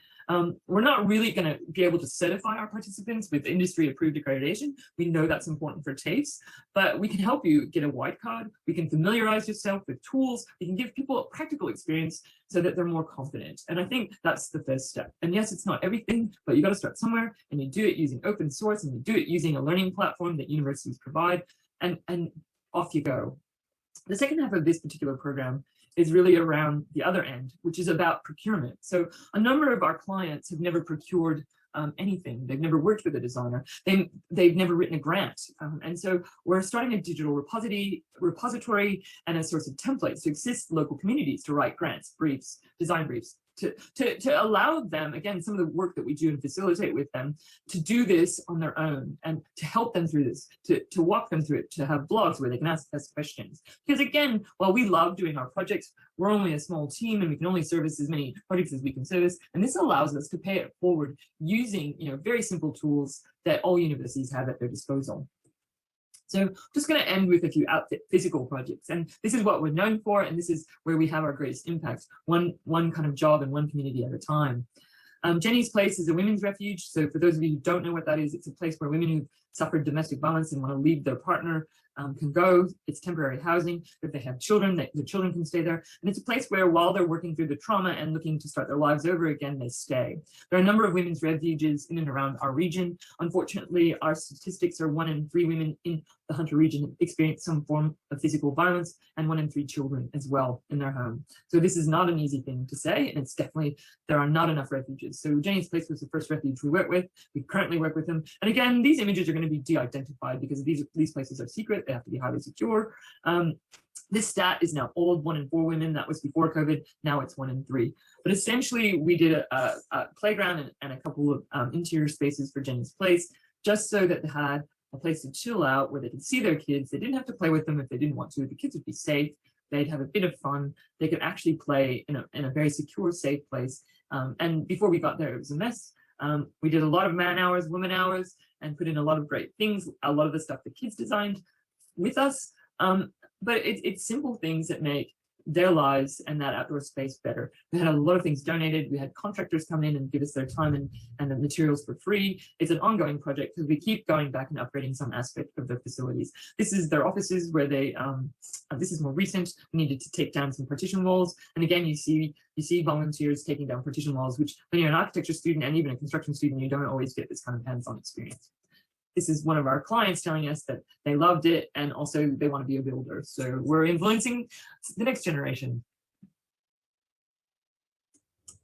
We're not really going to be able to certify our participants with industry approved accreditation. We know that's important for TAFEs, but we can help you get a white card. We can familiarize yourself with tools. We can give people a practical experience so that they're more confident. And I think that's the first step. And yes, it's not everything, but you got to start somewhere, and you do it using open source, and you do it using a learning platform that universities provide, and off you go. The second half of this particular program is really around the other end, which is about procurement. So a number of our clients have never procured anything. They've never worked with a designer. They've never written a grant. And so we're starting a digital repository and a source of templates to assist local communities to write grants, briefs, design briefs, to allow them, again, some of the work that we do and facilitate with them, to do this on their own and to help them through this, to walk them through it, to have blogs where they can ask us questions. Because again, while we love doing our projects, we're only a small team and we can only service as many projects as we can service. And this allows us to pay it forward using, very simple tools that all universities have at their disposal. So I'm just going to end with a few physical projects, and this is what we're known for, and this is where we have our greatest impact, one kind of job and one community at a time. Jenny's Place is a women's refuge. So for those of you who don't know what that is, it's a place where women who've suffered domestic violence and want to leave their partner can go. It's temporary housing. If they have children, the children can stay there. And it's a place where, while they're working through the trauma and looking to start their lives over again, they stay. There are a number of women's refuges in and around our region. Unfortunately, our statistics are 1 in 3 women in the Hunter region experience some form of physical violence, and 1 in 3 children as well in their home. So this is not an easy thing to say, and it's definitely, there are not enough refuges. So Jenny's Place was the first refuge we work with. We currently work with them. And again, these images are going to be de-identified because these places are secret. They have to be highly secure. This stat is now old, 1 in 4 women. That was before COVID. Now it's 1 in 3. But essentially, we did a playground and a couple of interior spaces for Jenny's Place, just so that they had a place to chill out where they could see their kids. They didn't have to play with them if they didn't want to. The kids would be safe. They'd have a bit of fun. They could actually play in a very secure, safe place. And before we got there, it was a mess. We did a lot of man hours, woman hours, and put in a lot of great things, a lot of the stuff the kids designed with us. But it's simple things that make their lives and that outdoor space better. We had a lot of things donated. We had contractors come in and give us their time and the materials for free. It's an ongoing project because we keep going back and upgrading some aspect of their facilities. This is their offices where they, this is more recent. We needed to take down some partition walls. And again, you see volunteers taking down partition walls, which when you're an architecture student and even a construction student, you don't always get this kind of hands-on experience. This is one of our clients telling us that they loved it and also they want to be a builder. So we're influencing the next generation.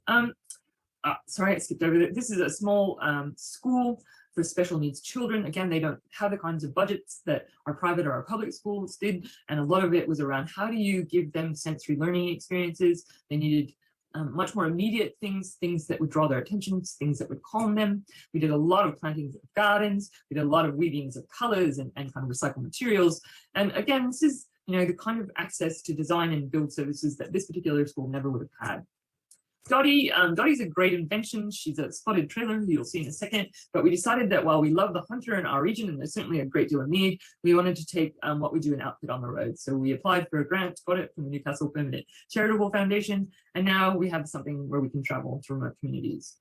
Sorry, I skipped over that. This is a small school for special needs children. Again, they don't have the kinds of budgets that our private or our public schools did. And a lot of it was around how do you give them sensory learning experiences. They needed much more immediate things that would draw their attention, things that would calm them. We did a lot of plantings of gardens. We did a lot of weavings of colors and kind of recycled materials. And again, this is the kind of access to design and build services that this particular school never would have had. Dottie's a great invention. She's a spotted trailer who you'll see in a second, but we decided that while we love the hunter in our region, and there's certainly a great deal of need, we wanted to take what we do and outfit on the road. So we applied for a grant, got it from the Newcastle Permanent Charitable Foundation, and now we have something where we can travel to remote communities.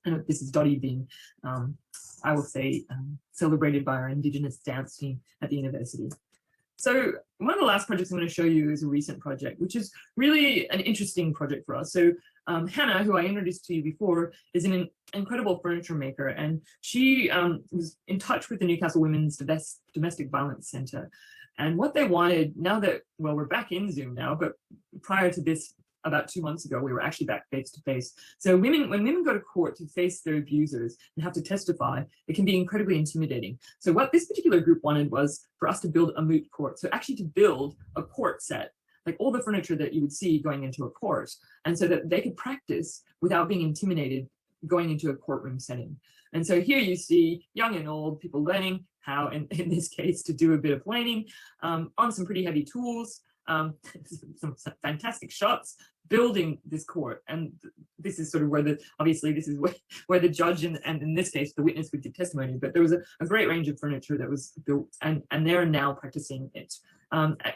And this is Dottie being, I will say, celebrated by our Indigenous dance team at the university. So one of the last projects I'm going to show you is a recent project, which is really an interesting project for us. So Hannah, who I introduced to you before, is an incredible furniture maker, and she was in touch with the Newcastle Women's Domestic Violence Center. And what they wanted, now that, well, we're back in Zoom now, but prior to this about 2 months ago, we were actually back face to face. So when women go to court to face their abusers and have to testify, it can be incredibly intimidating. So what this particular group wanted was for us to build a moot court. So actually to build a court set, like all the furniture that you would see going into a court, and so that they could practice without being intimidated going into a courtroom setting. And so here you see young and old people learning how, in this case, to do a bit of planing on some pretty heavy tools, some fantastic shots, building this court. And this is sort of where obviously this is where the judge and in this case, the witness would give testimony, but there was a great range of furniture that was built, and they're now practicing it.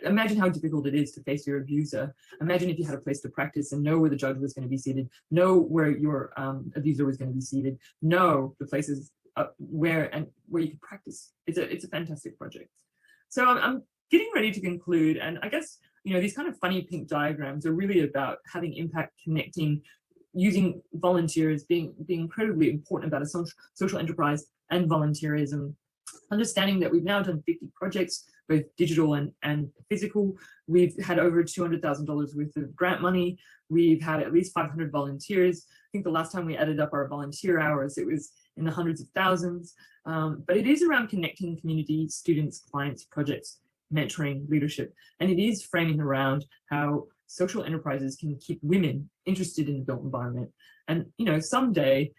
Imagine how difficult it is to face your abuser. Imagine if you had a place to practice and know where the judge was going to be seated, know where your abuser was going to be seated, know the places where you could practice. It's a fantastic project. So I'm getting ready to conclude, and I guess these kind of funny pink diagrams are really about having impact, connecting, using volunteers, being incredibly important about a social enterprise and volunteerism. Understanding that we've now done 50 projects, both digital and physical. We've had over $200,000 worth of grant money. We've had at least 500 volunteers. I think the last time we added up our volunteer hours, it was in the hundreds of thousands. But it is around connecting community, students, clients, projects, mentoring, leadership. And it is framing around how social enterprises can keep women interested in the built environment. And someday,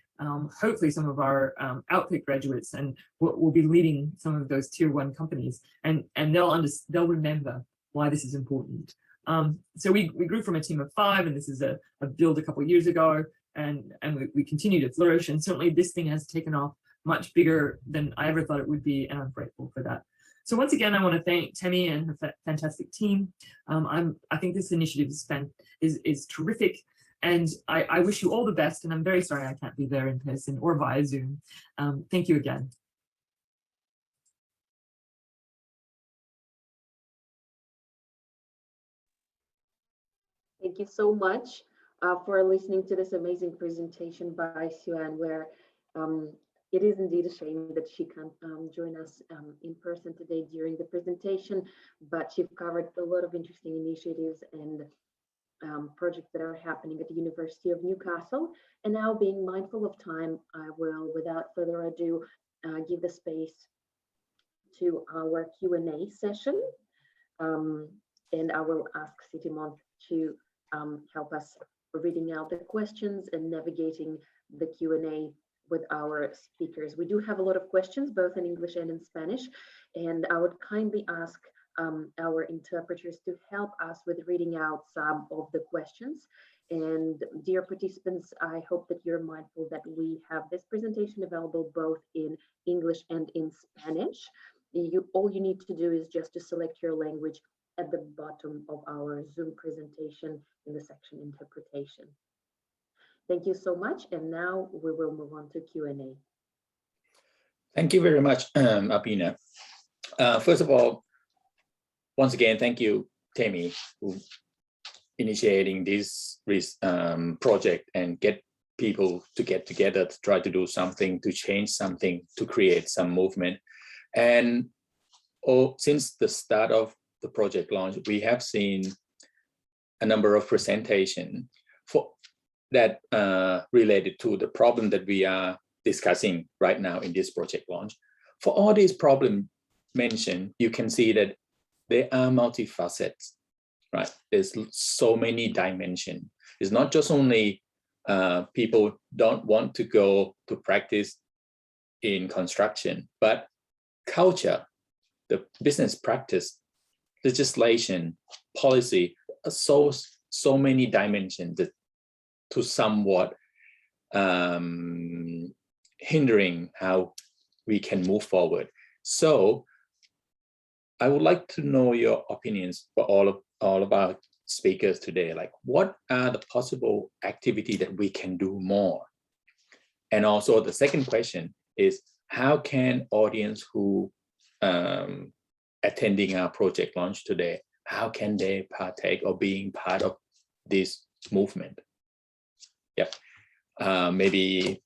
hopefully some of our output graduates and will be leading some of those tier 1 companies, and they'll remember why this is important. So we grew from a team of 5, and this is a build a couple of years ago, and we continue to flourish. And certainly this thing has taken off much bigger than I ever thought it would be, and I'm grateful for that. So once again, I want to thank Temi and her fantastic team. I think this initiative is terrific. And I wish you all the best, and I'm very sorry I can't be there in person or via Zoom. Thank you again. Thank you so much for listening to this amazing presentation by Sue-Ann, where it is indeed a shame that she can't join us in person today during the presentation, but she's covered a lot of interesting initiatives and projects that are happening at the University of Newcastle. And now, being mindful of time, I will, without further ado, give the space to our Q&A session. And I will ask Sitimon to help us reading out the questions and navigating the Q&A with our speakers. We do have a lot of questions, both in English and in Spanish, and I would kindly ask our interpreters to help us with reading out some of the questions. And dear participants, I hope that you're mindful that we have this presentation available both in English and in Spanish. All you need to do is just to select your language at the bottom of our Zoom presentation in the section interpretation. Thank you so much. And now we will move on to Q&A. Thank you very much, Abina. First of all, once again, thank you, Temi, for initiating this project and get people to get together to try to do something, to change something, to create some movement. And since the start of the project launch, we have seen a number of presentations that related to the problem that we are discussing right now in this project launch. For all these problems mentioned, you can see that they are multifaceted, right? There's so many dimensions. It's not just only people don't want to go to practice in construction, but culture, the business practice, legislation, policy, so many dimensions that to somewhat hindering how we can move forward. So I would like to know your opinions for all of our speakers today. Like, what are the possible activities that we can do more? And also the second question is, how can audience who attending our project launch today, how can they partake or being part of this movement? Yep. Maybe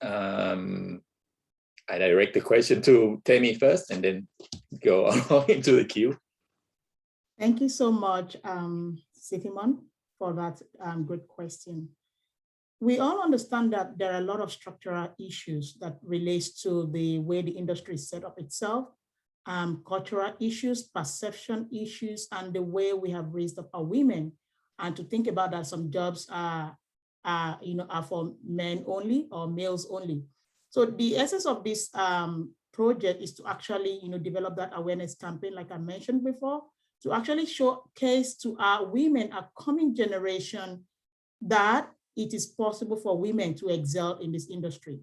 I direct the question to Temi first and then go into the queue. Thank you so much, Sitimon. for that good question. We all understand that there are a lot of structural issues that relates to the way the industry is set up itself, cultural issues, perception issues, and the way we have raised up our women. And to think about that some jobs are for men only or males only. So the essence of this project is to actually develop that awareness campaign, like I mentioned before, to actually showcase to our women, our coming generation, that it is possible for women to excel in this industry.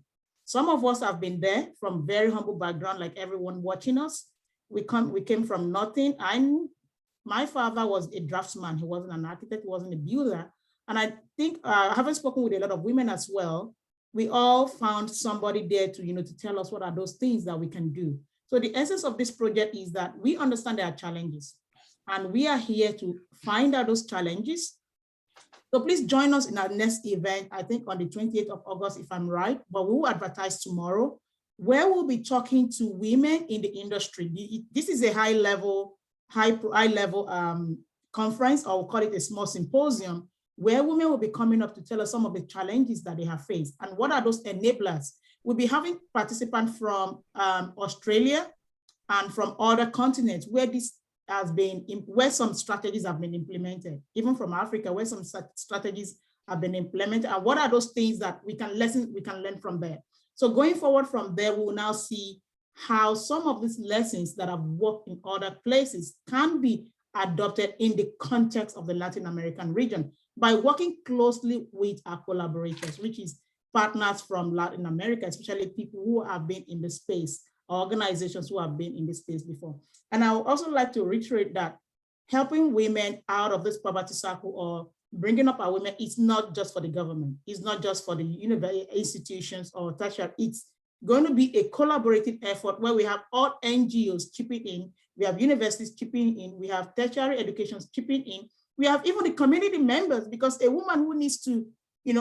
Some of us have been there from very humble background, like everyone watching us. We came from nothing. My father was a draftsman. He wasn't an architect, he wasn't a builder. And I think, having spoken with a lot of women as well, we all found somebody there to tell us what are those things that we can do. So the essence of this project is that we understand there are challenges, and we are here to find out those challenges. So please join us in our next event, I think on the 28th of August, if I'm right, but we will advertise tomorrow, where we'll be talking to women in the industry. This is a high level conference, or we'll call it a small symposium, where women will be coming up to tell us some of the challenges that they have faced and what are those enablers. We'll be having participants from Australia and from other continents where where some strategies have been implemented, even from Africa, where some strategies have been implemented, and what are those things that we can learn from there. So going forward from there, we will now see how some of these lessons that have worked in other places can be adopted in the context of the Latin American region by working closely with our collaborators, which is partners from Latin America, especially people who have been in the space, organizations who have been in this space before. And I would also like to reiterate that helping women out of this poverty cycle or bringing up our women is not just for the government. It's not just for the university institutions or tertiary. It's going to be a collaborative effort where we have all NGOs chipping in, we have universities chipping in, we have tertiary educations chipping in, we have even the community members, because a woman who needs to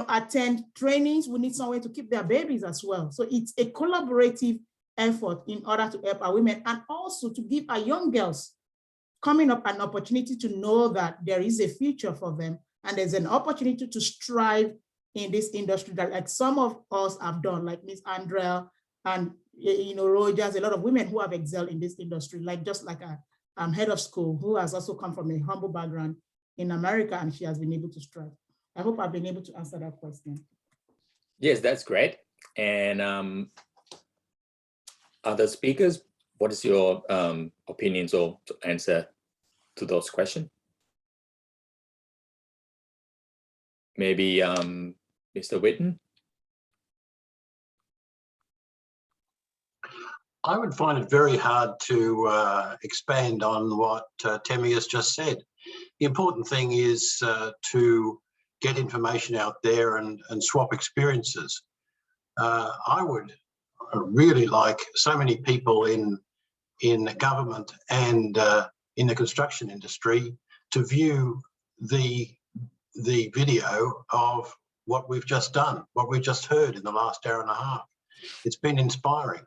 attend trainings will need somewhere to keep their babies as well. So it's a collaborative effort in order to help our women, and also to give our young girls coming up an opportunity to know that there is a future for them, and there's an opportunity to strive in this industry that, like some of us have done, like Ms. Andrea and Rogers, a lot of women who have excelled in this industry, just like a head of school who has also come from a humble background in America, and she has been able to strive. I hope I've been able to answer that question. Yes, that's great. And other speakers, what is your opinions or answer to those questions? Maybe Mr. Whitten? I would find it very hard to expand on what Temi has just said. The important thing is to get information out there and swap experiences. I would really like so many people in government and in the construction industry to view the video of what we've just done, what we've just heard in the last hour and a half. It's been inspiring.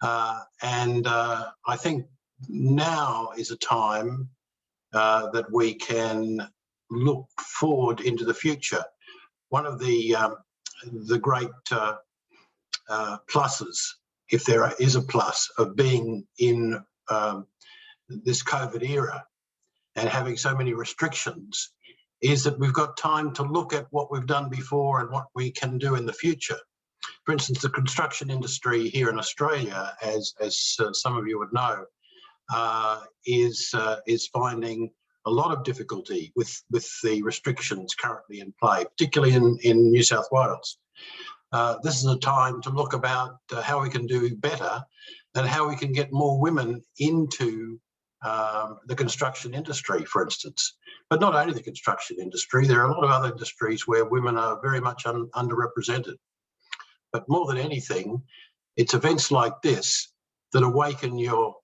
And I think now is a time that we can look forward into the future. One of the great pluses, if there is a plus, of being in this COVID era and having so many restrictions is that we've got time to look at what we've done before and what we can do in the future. For instance, the construction industry here in Australia, as some of you would know, is finding a lot of difficulty with the restrictions currently in play, particularly in New South Wales. This is a time to look about how we can do better and how we can get more women into the construction industry, for instance. But not only the construction industry, there are a lot of other industries where women are very much underrepresented. But more than anything, it's events like this that awaken your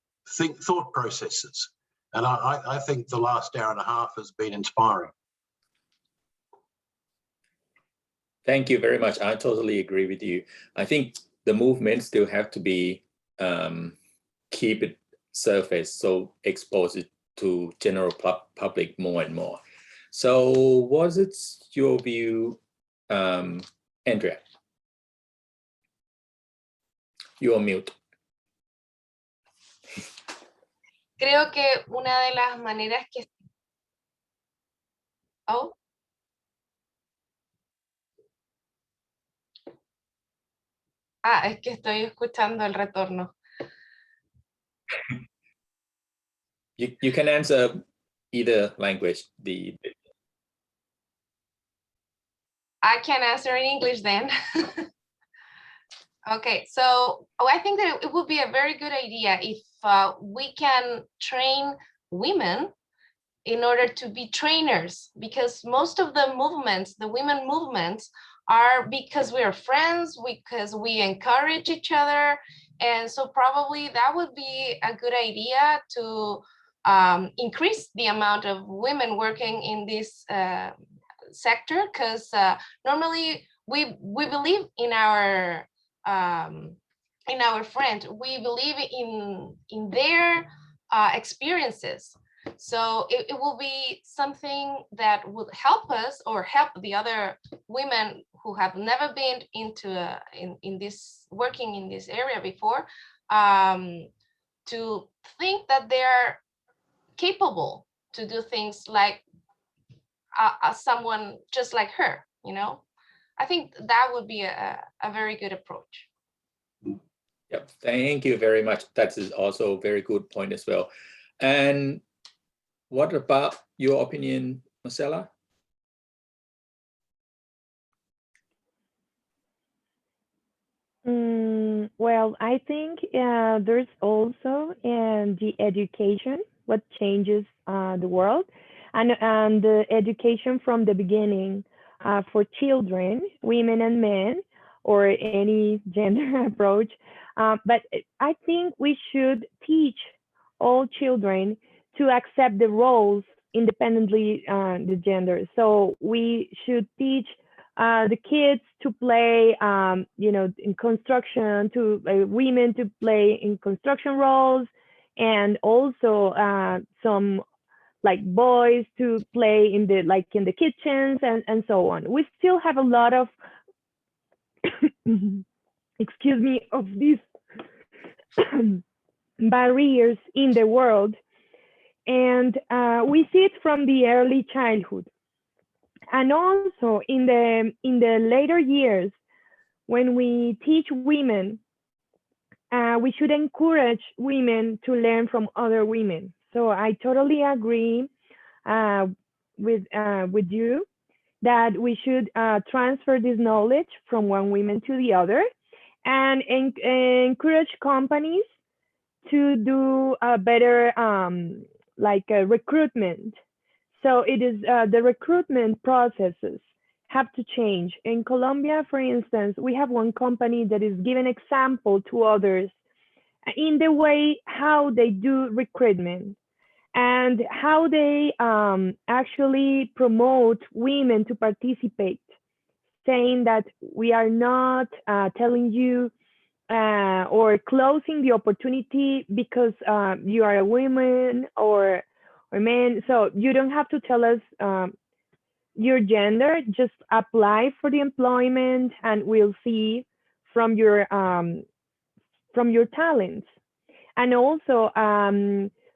thought processes. And I think the last hour and a half has been inspiring. Thank you very much. I totally agree with you. I think the movement still have to be keep it surface, so expose it to general public more and more. So was it your view, Andrea? You're on mute. Creo que una de las maneras que... Oh. Ah, es que estoy escuchando el retorno. You can answer either language. I can answer in English then. Okay, so I think that it would be a very good idea if we can train women in order to be trainers, because most of the movements, the women movements, are because we are friends, because we encourage each other. And so probably that would be a good idea to increase the amount of women working in this sector, because normally we believe in our friend, we believe in their experiences. So it will be something that would help us or help the other women who have never been into in this working in this area before, to think that they are capable to do things like someone just like her, you know. I think that would be a very good approach. Yep, thank you very much. That is also a very good point as well. And what about your opinion, Marcella? Well, I think there's also the education, what changes the world, and the education from the beginning for children, women and men, or any gender approach. But I think we should teach all children to accept the roles independently the gender. So we should teach the kids to play, in construction, to women to play in construction roles, and also some like boys to play in the kitchens and so on. We still have a lot of, excuse me, of these barriers in the world. And we see it from the early childhood, and also in the later years, when we teach women, we should encourage women to learn from other women. So I totally agree with you that we should transfer this knowledge from one woman to the other, and encourage companies to do a better recruitment. So it is the recruitment processes have to change. In Colombia, for instance, we have one company that is giving example to others in the way how they do recruitment and how they actually promote women to participate, saying that we are not telling you or closing the opportunity because you are a woman or man. So you don't have to tell us your gender, just apply for the employment and we'll see from your talents. And also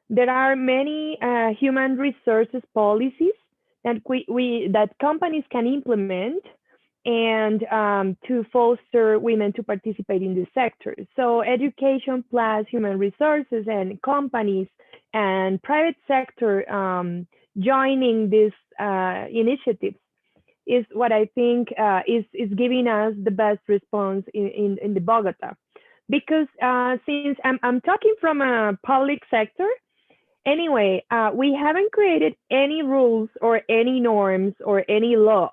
there are many human resources policies that that companies can implement and to foster women to participate in this sector. So education plus human resources and companies and private sector joining these initiatives is what I think is giving us the best response in the Bogota. Because since I'm talking from a public sector, anyway, we haven't created any rules or any norms or any law.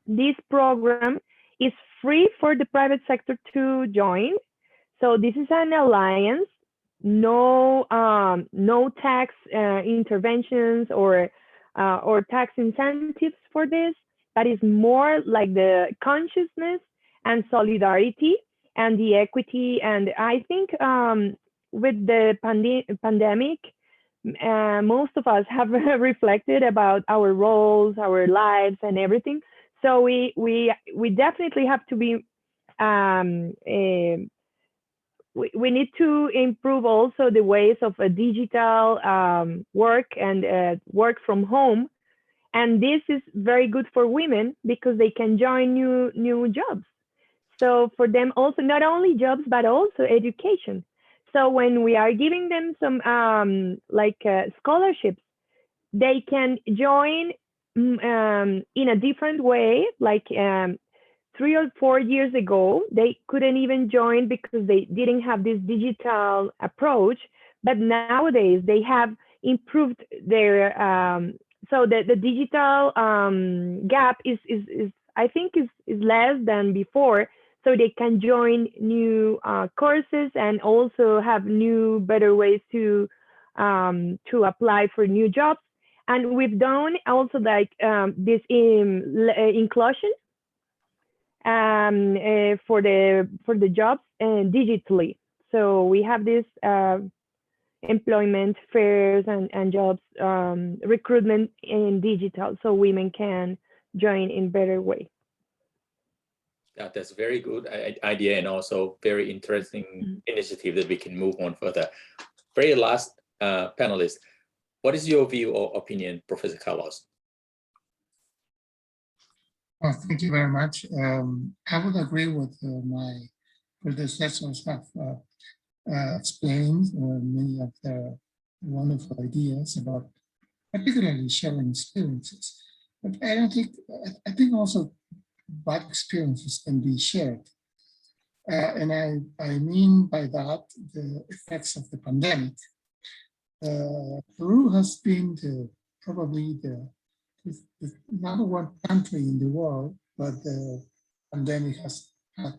This program is free for the private sector to join. So this is an alliance, no tax interventions or tax incentives for this. That is more like the consciousness and solidarity and the equity. And I think with the pandemic, most of us have reflected about our roles, our lives, and everything. So we definitely have to be we need to improve also the ways of a digital work and work from home. And this is very good for women because they can join new jobs. So for them also, not only jobs, but also education. So when we are giving them some scholarships, they can join in a different way, like 3 or 4 years ago, they couldn't even join because they didn't have this digital approach. But nowadays they have improved their, so the digital gap is I think is less than before. So they can join new courses and also have new, better ways to apply for new jobs. And we've done also like this inclusion for the jobs digitally. So we have this employment fairs and jobs recruitment in digital, so women can join in better way. Yeah, that's a very good idea and also very interesting initiative that we can move on further. Very last panelist, what is your view or opinion, Professor Carlos? Well, thank you very much. I would agree with my predecessors have explained many of the wonderful ideas about particularly sharing experiences. But I think also bad experiences can be shared. And I mean by that the effects of the pandemic. Peru has been probably the #1 country in the world, but the pandemic has had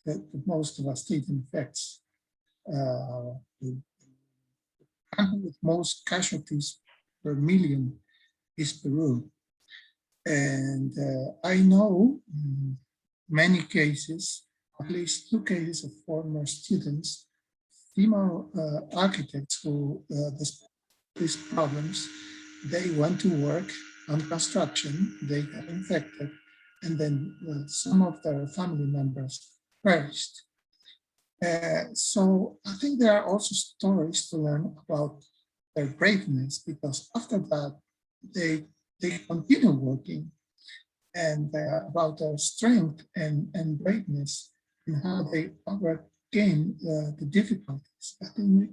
the most devastating effects. The country with most casualties per million is Peru. And I know many cases, at least 2 cases of former students, female architects who, these problems, they went to work on construction, they got infected, and then some of their family members perished. So I think there are also stories to learn about their braveness, because after that, they continue working, and about their strength and braveness and how they overcame the difficulties. I think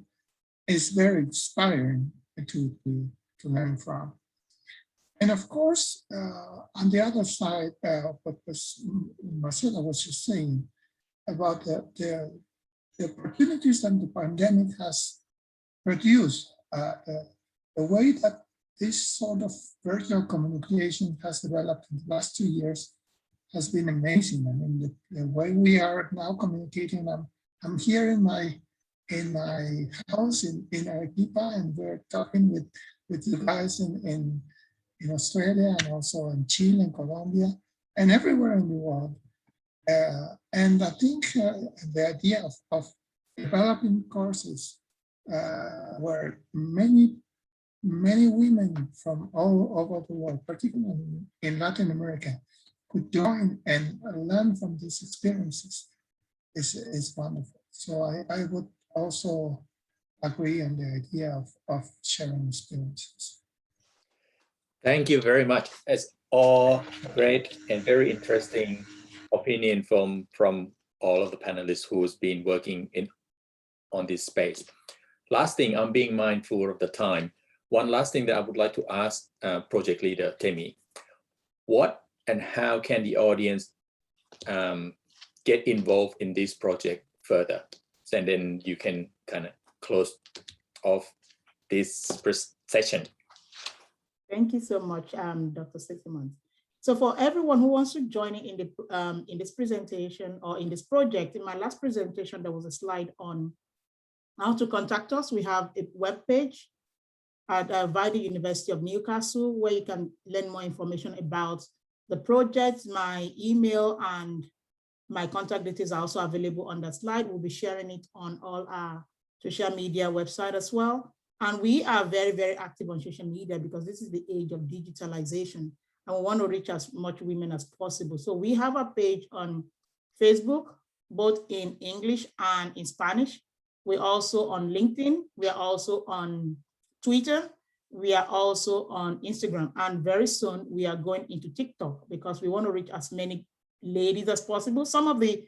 it's very inspiring to learn from. And of course, on the other side, what Marcela was just saying about the opportunities that the pandemic has produced, the way that this sort of virtual communication has developed in the last 2 years has been amazing. I mean, the way we are now communicating, I'm here in my house in Arequipa, and we're talking with you guys in Australia, and also in Chile and Colombia and everywhere in the world. And I think the idea of developing courses where many women from all over the world, particularly in Latin America, could join and learn from these experiences is wonderful. So I would also agree on the idea of sharing experiences. Thank you very much. It's all great and very interesting opinion from all of the panelists who's been working on this space. Last thing, I'm being mindful of the time. One last thing that I would like to ask project leader Temi, what and how can the audience get involved in this project further? And then you can kind of close off this session. Thank you so much, Dr. Sixmans. So for everyone who wants to join in this presentation or in this project, in my last presentation, there was a slide on how to contact us. We have a webpage at via the University of Newcastle, where you can learn more information about the project. My email and my contact details are also available on that slide. We'll be sharing it on all our social media website as well. And we are very, very active on social media because this is the age of digitalization. And we want to reach as much women as possible. So we have a page on Facebook, both in English and in Spanish. We're also on LinkedIn. We are also on Twitter. We are also on Instagram. And very soon we are going into TikTok because we want to reach as many ladies as possible. Some of the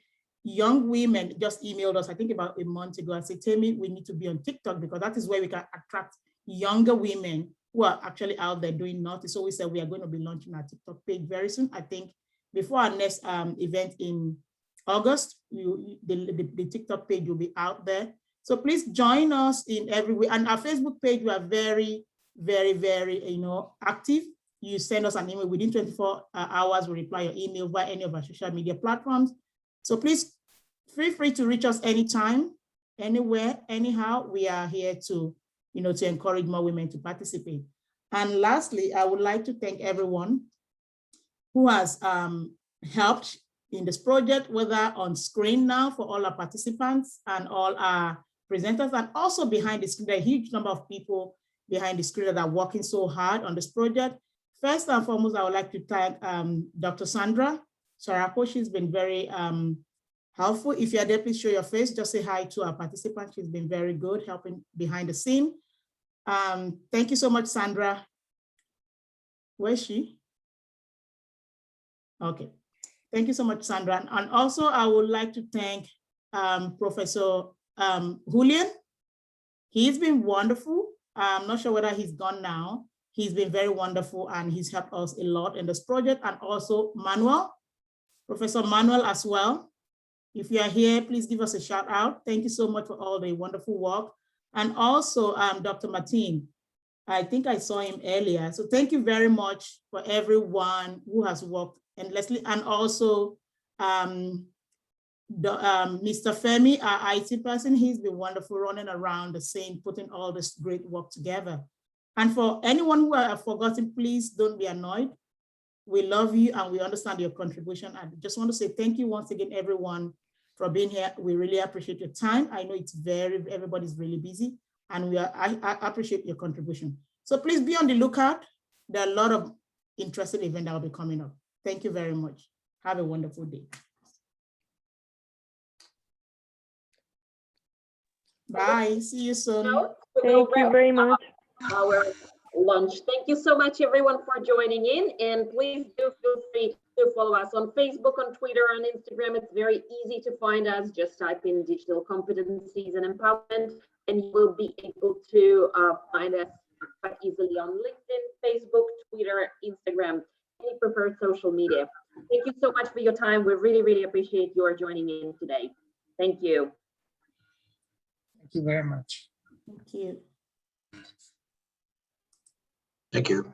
young women just emailed us, I think about a month ago, and said, Tammy, we need to be on TikTok because that is where we can attract younger women who are actually out there doing nothing. So we said we are going to be launching our TikTok page very soon. I think before our next event in August, the TikTok page will be out there. So please join us in every way. And our Facebook page, we are very, very, very, active. You send us an email within 24 hours, we reply your email via any of our social media platforms. So please feel free to reach us anytime, anywhere, anyhow. We are here to, to encourage more women to participate. And lastly, I would like to thank everyone who has helped in this project, whether on screen now for all our participants and all our presenters, and also behind the screen. There are a huge number of people behind the screen that are working so hard on this project. First and foremost, I would like to thank Dr. Sandra Sarako. She's been very helpful. If you're there, please show your face. Just say hi to our participants. She's been very good helping behind the scene. Thank you so much, Sandra. Where is she? Okay. Thank you so much, Sandra. And also, I would like to thank Professor Julian. He's been wonderful. I'm not sure whether he's gone now. He's been very wonderful and he's helped us a lot in this project. And also Manuel, Professor Manuel as well. If you are here, please give us a shout out. Thank you so much for all the wonderful work. And also Dr. Martin, I think I saw him earlier. So thank you very much for everyone who has worked endlessly. And also Mr. Femi, our IT person, he's been wonderful running around the scene, putting all this great work together. And for anyone who I have forgotten, please don't be annoyed. We love you and we understand your contribution. I just want to say thank you once again, everyone, for being here. We really appreciate your time. I know it's everybody's really busy, and I appreciate your contribution. So please be on the lookout. There are a lot of interesting events that will be coming up. Thank you very much. Have a wonderful day. Bye. See you soon. Thank you very much. Our lunch. Thank you so much, everyone, for joining in. And please do feel free to follow us on Facebook, on Twitter, on Instagram. It's very easy to find us. Just type in digital competencies and empowerment, and you will be able to find us quite easily on LinkedIn, Facebook, Twitter, Instagram, any preferred social media. Thank you so much for your time. We really, really appreciate your joining in today. Thank you. Thank you very much. Thank you. Thank you.